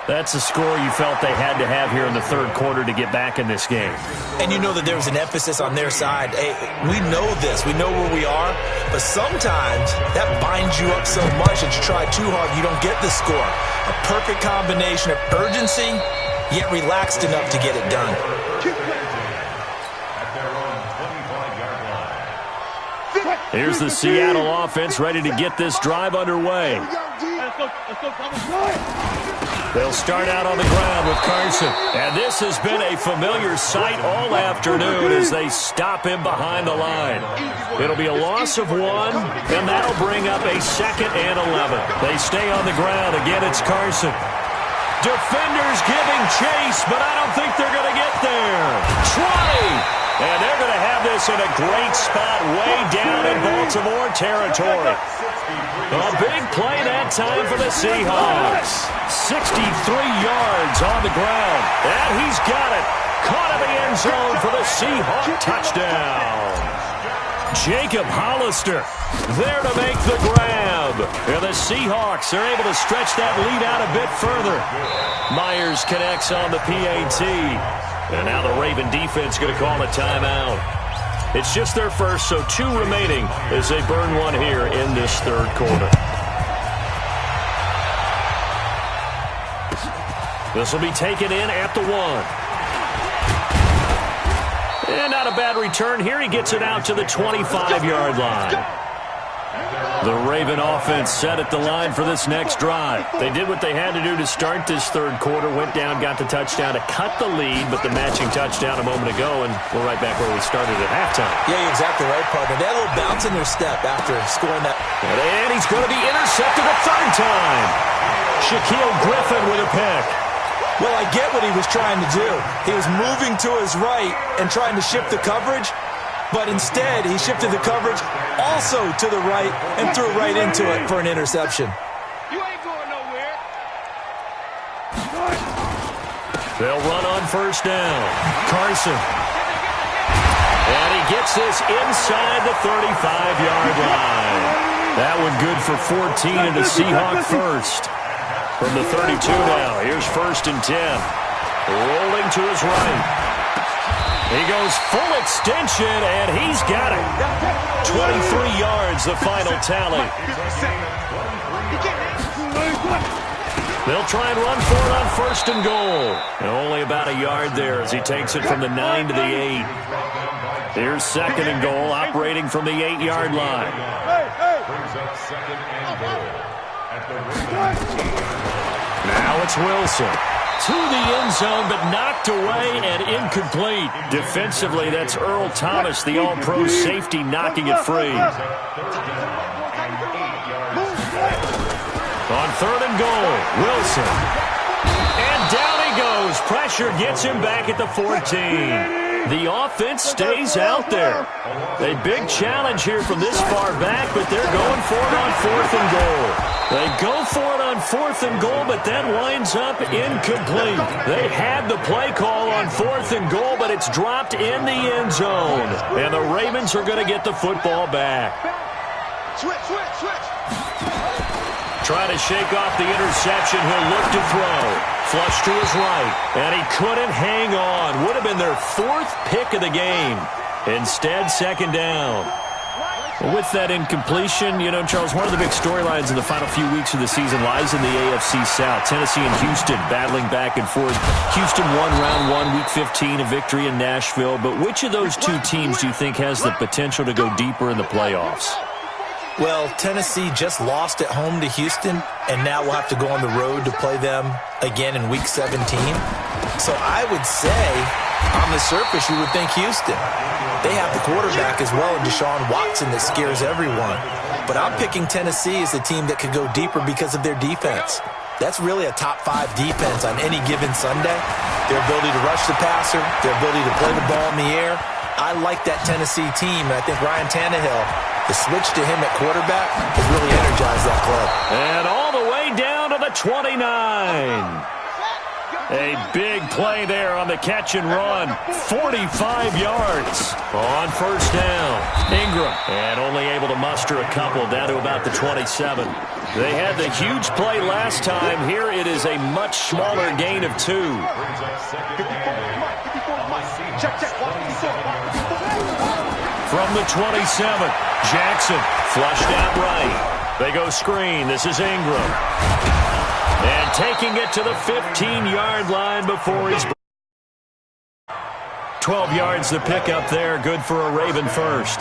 That's a score you felt they had to have here in the third quarter to get back in this game. And you know that there was an emphasis on their side. Hey, we know this. We know where we are. But sometimes that binds you up so much that you try too hard, you don't get the score. A perfect combination of urgency, yet relaxed enough to get it done. Here's the Seattle offense ready to get this drive underway. They'll start out on the ground with Carson. And this has been a familiar sight all afternoon as they stop him behind the line. It'll be a loss of 1, and that'll bring up a 2nd and 11. They stay on the ground. Again, it's Carson. Defenders giving chase, but I don't think they're going to get there. 20! And they're going to have this in a great spot way down in Baltimore territory. A big play that time for the Seahawks. 63 yards on the ground. And he's got it. Caught in the end zone for the Seahawk touchdown. Jacob Hollister there to make the grab. And the Seahawks are able to stretch that lead out a bit further. Myers connects on the PAT. And now the Raven defense going to call a timeout. It's just their first, so 2 remaining as they burn one here in this third quarter. This will be taken in at the 1. And not a bad return here. He gets it out to the 25-yard line. The Raven offense set at the line for this next drive. They did what they had to do to start this third quarter, went down, got the touchdown to cut the lead, but the matching touchdown a moment ago, and we're right back where we started at halftime. Yeah, you're exactly right, partner. They had a little bounce in their step after scoring that. And he's going to be intercepted a 3rd time. Shaquille Griffin with a pick. Well, I get what he was trying to do. He was moving to his right and trying to shift the coverage, but instead he shifted the coverage also to the right and threw right into it for an interception. You ain't going nowhere. They'll run on 1st down. Carson. And he gets this inside the 35-yard line. That one good for 14 and a Seahawk first. From the 32 now, here's 1st and 10. Rolling to his right. He goes full extension, and he's got it. 23 yards, the final tally. They'll try and run for it on 1st and goal. And only about a yard there as he takes it from the 9 to the 8. Here's 2nd and goal, operating from the 8-yard line. Brings up 2nd and goal at the Now it's Wilson. To the end zone, but knocked away and incomplete. Defensively, that's Earl Thomas, the all-pro safety, knocking it free. On 3rd and goal, Wilson. And down he goes. Pressure gets him back at the 14. The offense stays out there. A big challenge here from this far back, but they're going for it on 4th and goal. They go for it on 4th and goal, but that winds up incomplete. They had the play call on 4th and goal, but it's dropped in the end zone. And the Ravens are going to get the football back. Switch. Trying to shake off the interception. He'll look to throw. Flush to his right. And he couldn't hang on. Would have been their 4th pick of the game. Instead, 2nd down. With that incompletion, you know, Charles, one of the big storylines in the final few weeks of the season lies in the AFC South. Tennessee and Houston battling back and forth. Houston won round 1, week 15, a victory in Nashville. But which of those 2 teams do you think has the potential to go deeper in the playoffs? Well, Tennessee just lost at home to Houston, and now we'll have to go on the road to play them again in week 17. So I would say, on the surface, you would think Houston. They have the quarterback as well in Deshaun Watson that scares everyone. But I'm picking Tennessee as the team that could go deeper because of their defense. That's really a top 5 defense on any given Sunday. Their ability to rush the passer, their ability to play the ball in the air. I like that Tennessee team, and I think Ryan Tannehill, the switch to him at quarterback, has really energized that club. And all the way down to the 29. A big play there on the catch and run. 45 yards on first down. Ingram, and only able to muster a couple down to about the 27. They had the huge play last time. Here it is a much smaller gain of 2. From the 27, Jackson flushed out right. They go screen. This is Ingram. And taking it to the 15-yard line before he's... 12 yards the pickup there. Good for a Raven first.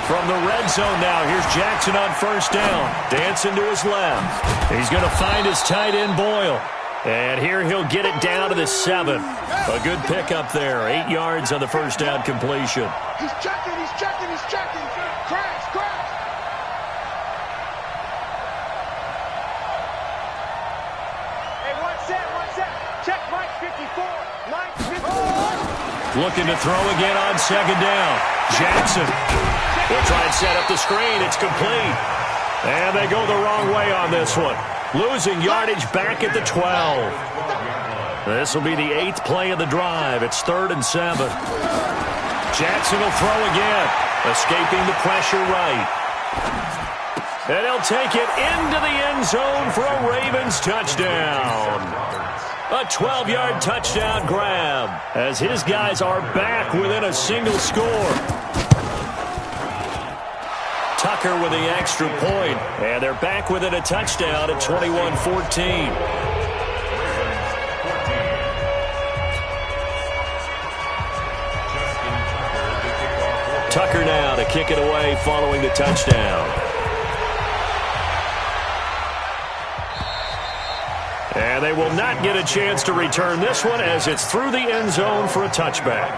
From the red zone now, here's Jackson on first down. Dancing to his left. He's going to find his tight end, Boyle. And here he'll get it down to the 7. A good pickup there. 8 yards on the first down completion. He's checking. Crash. Hey, one set. Check Mike 54. Looking to throw again on second down. Jackson will try and set up the screen. It's complete. And they go the wrong way on this one. Losing yardage back at the 12. This will be the 8th play of the drive. It's 3rd and 7. Jackson will throw again. Escaping the pressure right. And he'll take it into the end zone for a Ravens touchdown. A 12-yard touchdown grab as his guys are back within a single score. Tucker with the extra point, and they're back within a touchdown at 21-14. Tucker now to kick it away following the touchdown. And they will not get a chance to return this one as it's through the end zone for a touchback.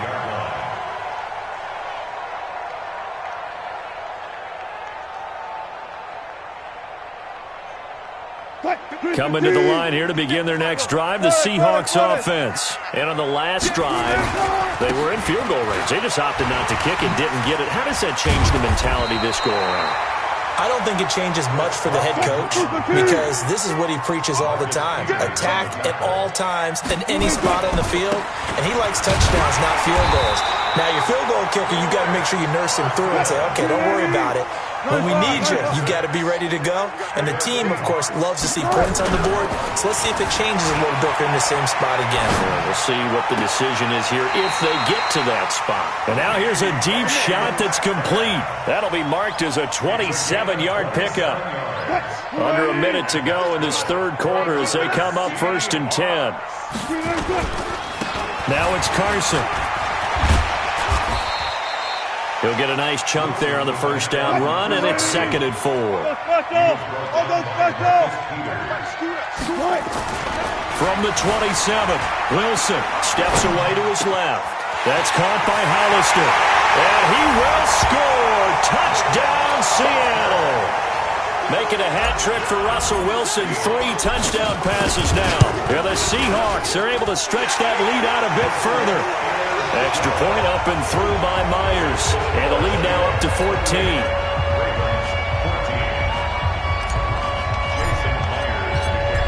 Coming to the line here to begin their next drive, the Seahawks offense. And on the last drive, they were in field goal range. They just opted not to kick and didn't get it. How does that change the mentality this go around? I don't think it changes much for the head coach because this is what he preaches all the time. Attack at all times in any spot on the field, and he likes touchdowns, not field goals. Now, your field goal kicker, you got to make sure you nurse him through and say, okay, don't worry about it. When we need you, you got to be ready to go. And the team, of course, loves to see points on the board. So let's see if it changes a little bit in the same spot again. Yeah, we'll see what the decision is here if they get to that spot. And now here's a deep shot that's complete. That'll be marked as a 27-yard pickup. Under a minute to go in this third quarter as they come up 1st and 10. Now it's Carson. He'll get a nice chunk there on the first down run, and it's 2nd and 4. From the 27, Wilson steps away to his left. That's caught by Hollister. And he will score. Touchdown, Seattle. Making a hat trick for Russell Wilson. 3 touchdown passes now. Yeah, the Seahawks are able to stretch that lead out a bit further. Extra point up and through by Myers. And the lead now up to 14.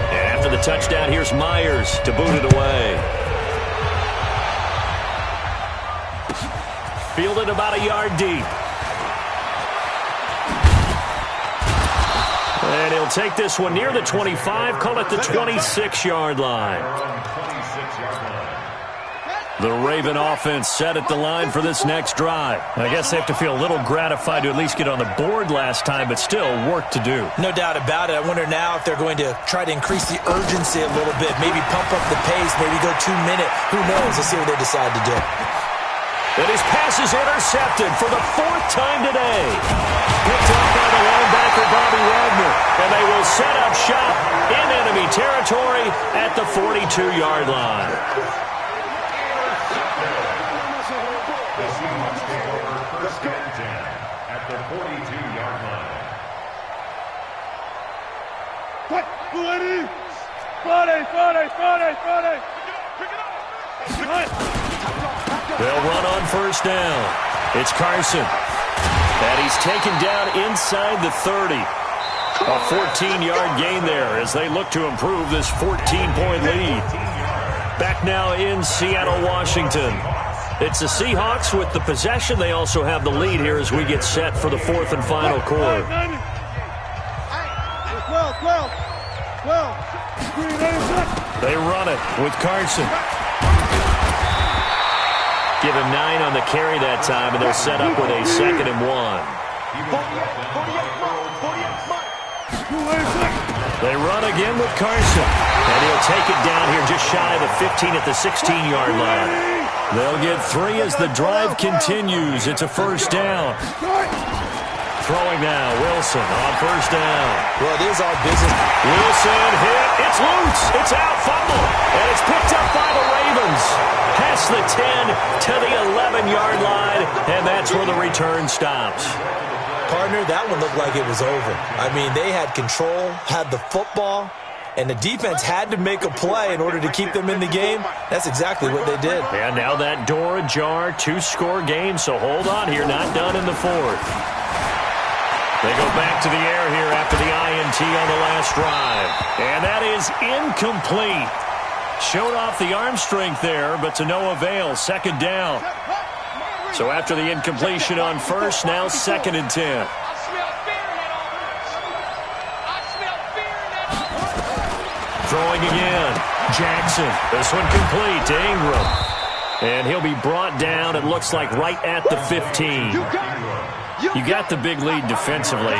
And after the touchdown, here's Myers to boot it away. Fielded about a yard deep. And he'll take this one near the 25, call it the 26-yard line. The Raven offense set at the line for this next drive. I guess they have to feel a little gratified to at least get on the board last time, but still work to do. No doubt about it. I wonder now if they're going to try to increase the urgency a little bit, maybe pump up the pace, maybe go 2-minute. Who knows? Let's see what they decide to do. And his pass is intercepted for the 4th time today. Picked up by the linebacker, Bobby Wagner. And they will set up shop in enemy territory at the 42-yard line. The Seahawks take over 1st and 10 at the 42-yard line. They'll run on first down. It's Carson. And he's taken down inside the 30. A 14-yard gain there as they look to improve this 14-point lead. Back now in Seattle, Washington. It's the Seahawks with the possession. They also have the lead here as we get set for the fourth and final quarter. They run it with Carson. Give him 9 on the carry that time, and they're set up with a 2nd and 1. They run again with Carson, and he'll take it down here just shy of the 15 at the 16-yard line. They'll get 3 as the drive continues. It's a first down. Throwing now, Wilson on first down. Well, it is our business. Wilson hit. It's loose. It's out. Fumble. And it's picked up by the Ravens. Past the 10 to the 11-yard line, and that's where the return stops. Partner, that one looked like it was over. I mean, they had control, had the football, and the defense had to make a play in order to keep them in the game. That's exactly what they did. And now that door ajar, 2-score game, so hold on here. Not done in the fourth. They go back to the air here after the INT on the last drive. And that is incomplete. Showed off the arm strength there, but to no avail. 2nd down. So after the incompletion on first, now 2nd and 10. Throwing again. Jackson. This one complete to Ingram. And he'll be brought down, it looks like, right at the 15. You got the big lead defensively.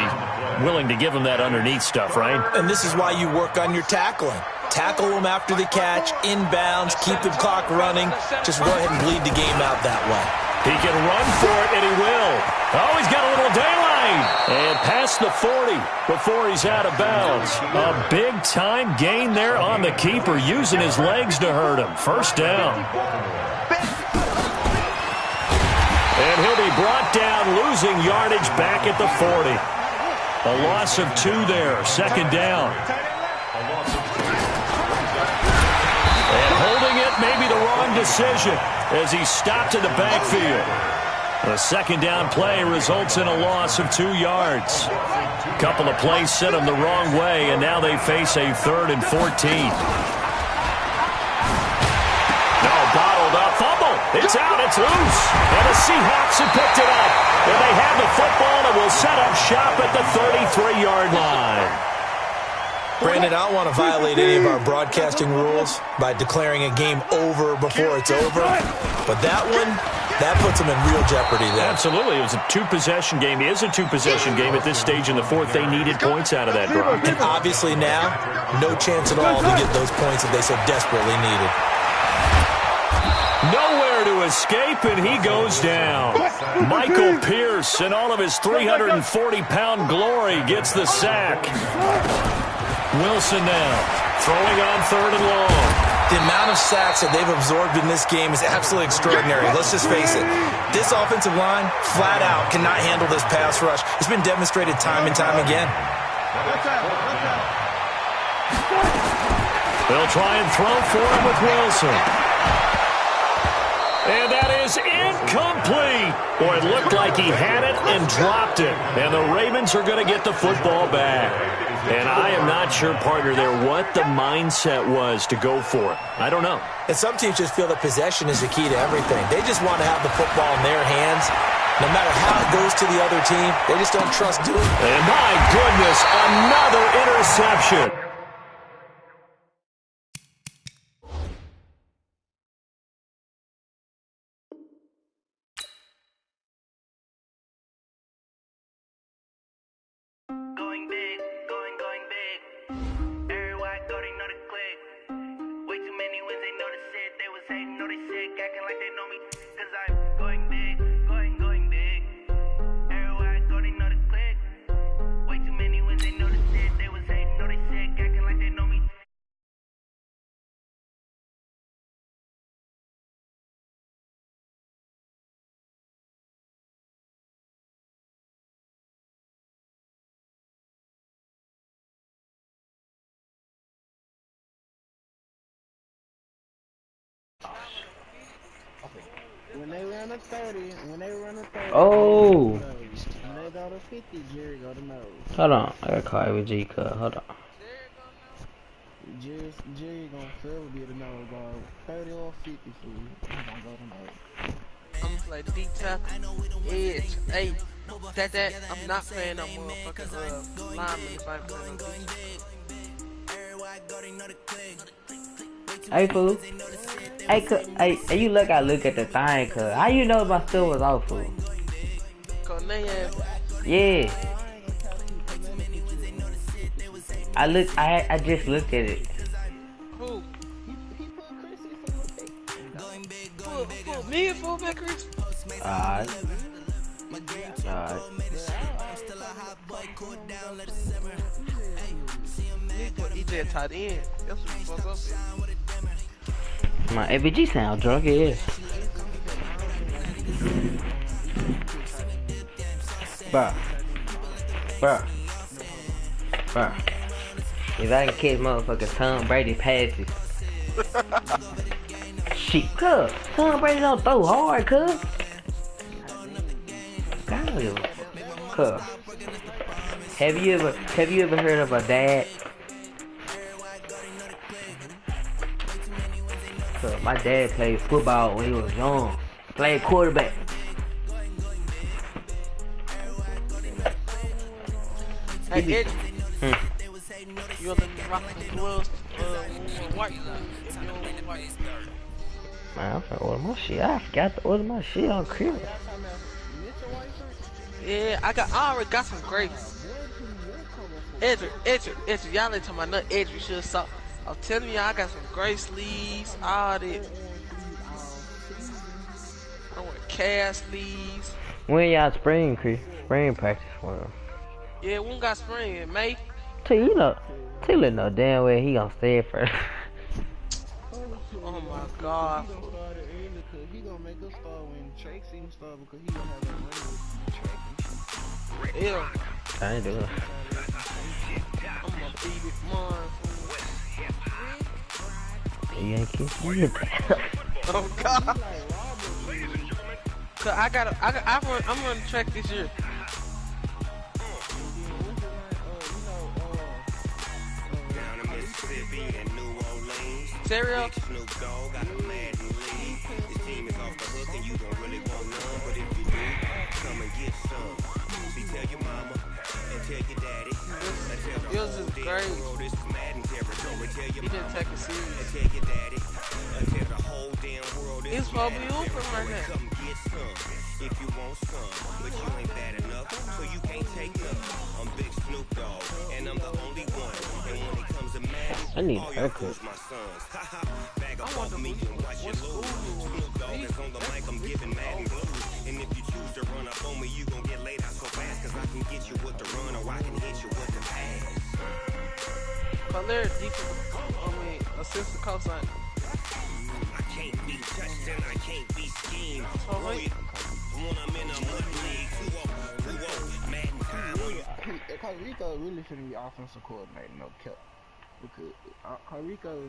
Willing to give him that underneath stuff, right? And this is why you work on your tackling. Tackle them after the catch, inbounds, keep the clock running. Just go ahead and bleed the game out that way. He can run for it, and he will. Oh, he's got a little daylight. And past the 40 before he's out of bounds. A big-time gain there on the keeper, using his legs to hurt him. First down. And he'll be brought down, losing yardage back at the 40. A loss of 2 there, 2nd down. And holding it may be the wrong decision as he's stopped in the backfield. The 2nd down play results in a loss of 2 yards. A couple of plays sent him the wrong way, and now they face a 3rd and 14. No, bottled up. Fumble. It's out. It's loose. And the Seahawks have picked it up. And they have the football and will set up shop at the 33-yard line. Brandon, I don't want to violate any of our broadcasting rules by declaring a game over before it's over. But that one, that puts them in real jeopardy there. Absolutely. It was a 2-possession game. It is a 2-possession game at this stage in the fourth. They needed points out of that drive. And obviously now, no chance at all to get those points that they so desperately needed. Nowhere to escape, and he goes down. Michael Pierce, in all of his 340-pound glory, gets the sack. Wilson now, throwing on 3rd and long. The amount of sacks that they've absorbed in this game is absolutely extraordinary. Let's just face it. This offensive line, flat out, cannot handle this pass rush. It's been demonstrated time and time again. They'll try and throw for him with Wilson. And that is incomplete. Boy, it looked like he had it and dropped it. And the Ravens are going to get the football back. And I am not sure, partner, there what the mindset was to go for it. I don't know. And some teams just feel that possession is the key to everything. They just want to have the football in their hands. No matter how it goes to the other team, they just don't trust doing it. And my goodness, another interception. When they run a 30, Oh, when they go to 50, Jerry go to nose. hold on. I gotta call AVG, cuz. Hold on. Jerry gonna forever be the nose guard. 30 or 50 fool. He gonna go to nose. I'm gonna play D tackle, edge, hey, that. I'm not playing no motherfucking lineman if I ain't playing no D. Hey, fool. Hey, you look, I look at the thing, cuz. How you know my stuff was off, fool? Cause they have. Yeah. I ain't gonna cap you, cause man, look at you in there. I just looked at it. Who? He put Chrissy fool pick. Put me and fullback Chris? Alright. Put EJ at tight end. That's what you fuck up with. My AVG sound drunk, yeah. Bruh. If I can catch motherfucking Tom Brady passes. Shit, cuz. Tom Brady don't throw hard, cuz. God, cuz. Have you ever heard of a dad? Cuz, my dad played football when he was young. Played quarterback. Hey, Eddie. Hmm. You gonna let me rock the gloves? White. If you don't want white. Man, I'm finna order my shit. I forgot to order my shit on crib. Yeah, I already got some grapes. Edric, y'all ain't talking about nothing. Edric, you should have saw. I'm telling y'all, I got some gray sleeves, all that. I want calf sleeves. When y'all spring practice for? Yeah, we got spring in May. Taylor know damn well he gonna stay first. Oh my God. He gonna make us start when Tracy start because he gonna have that running track and shit. Yeah. I ain't doing it. I'm gonna beat it, man. You ain't kissing me. Oh God. Cause I'm running track this year. Down in Mississippi and New Orleans. Cereal. Snoop Dogg got a Madden lead. This team is off the hook and you don't really want none. But if you do, come and get some. See, tell your mama and tell your daddy. Yours is great. This is Madden territory. Tell your You didn't mama take it and serious. tell your daddy. Tell the whole damn world this It's is supposed to be Madden open right territory. now. Come get some if you want some. But you ain't bad enough, so you can't take none. I'm Big Snoop Dogg, and I'm the only one. And when it comes to Madden, I need a all y'all haircut. fools my sons. Bag up off me and watch you lose. Snoop Dogg is on the mic, I'm giving Madden blues. And if you choose to run up on me, you gon' get laid out so fast. Cause I can get you with the run or I can hit you with the pass. But they're assistant cosign. I can't be touched and I can't be schemed. So wait. When I'm in a mud league, 2-0, Madden time. Rico really shouldn't be offensive coordinator, no cap. Because Rico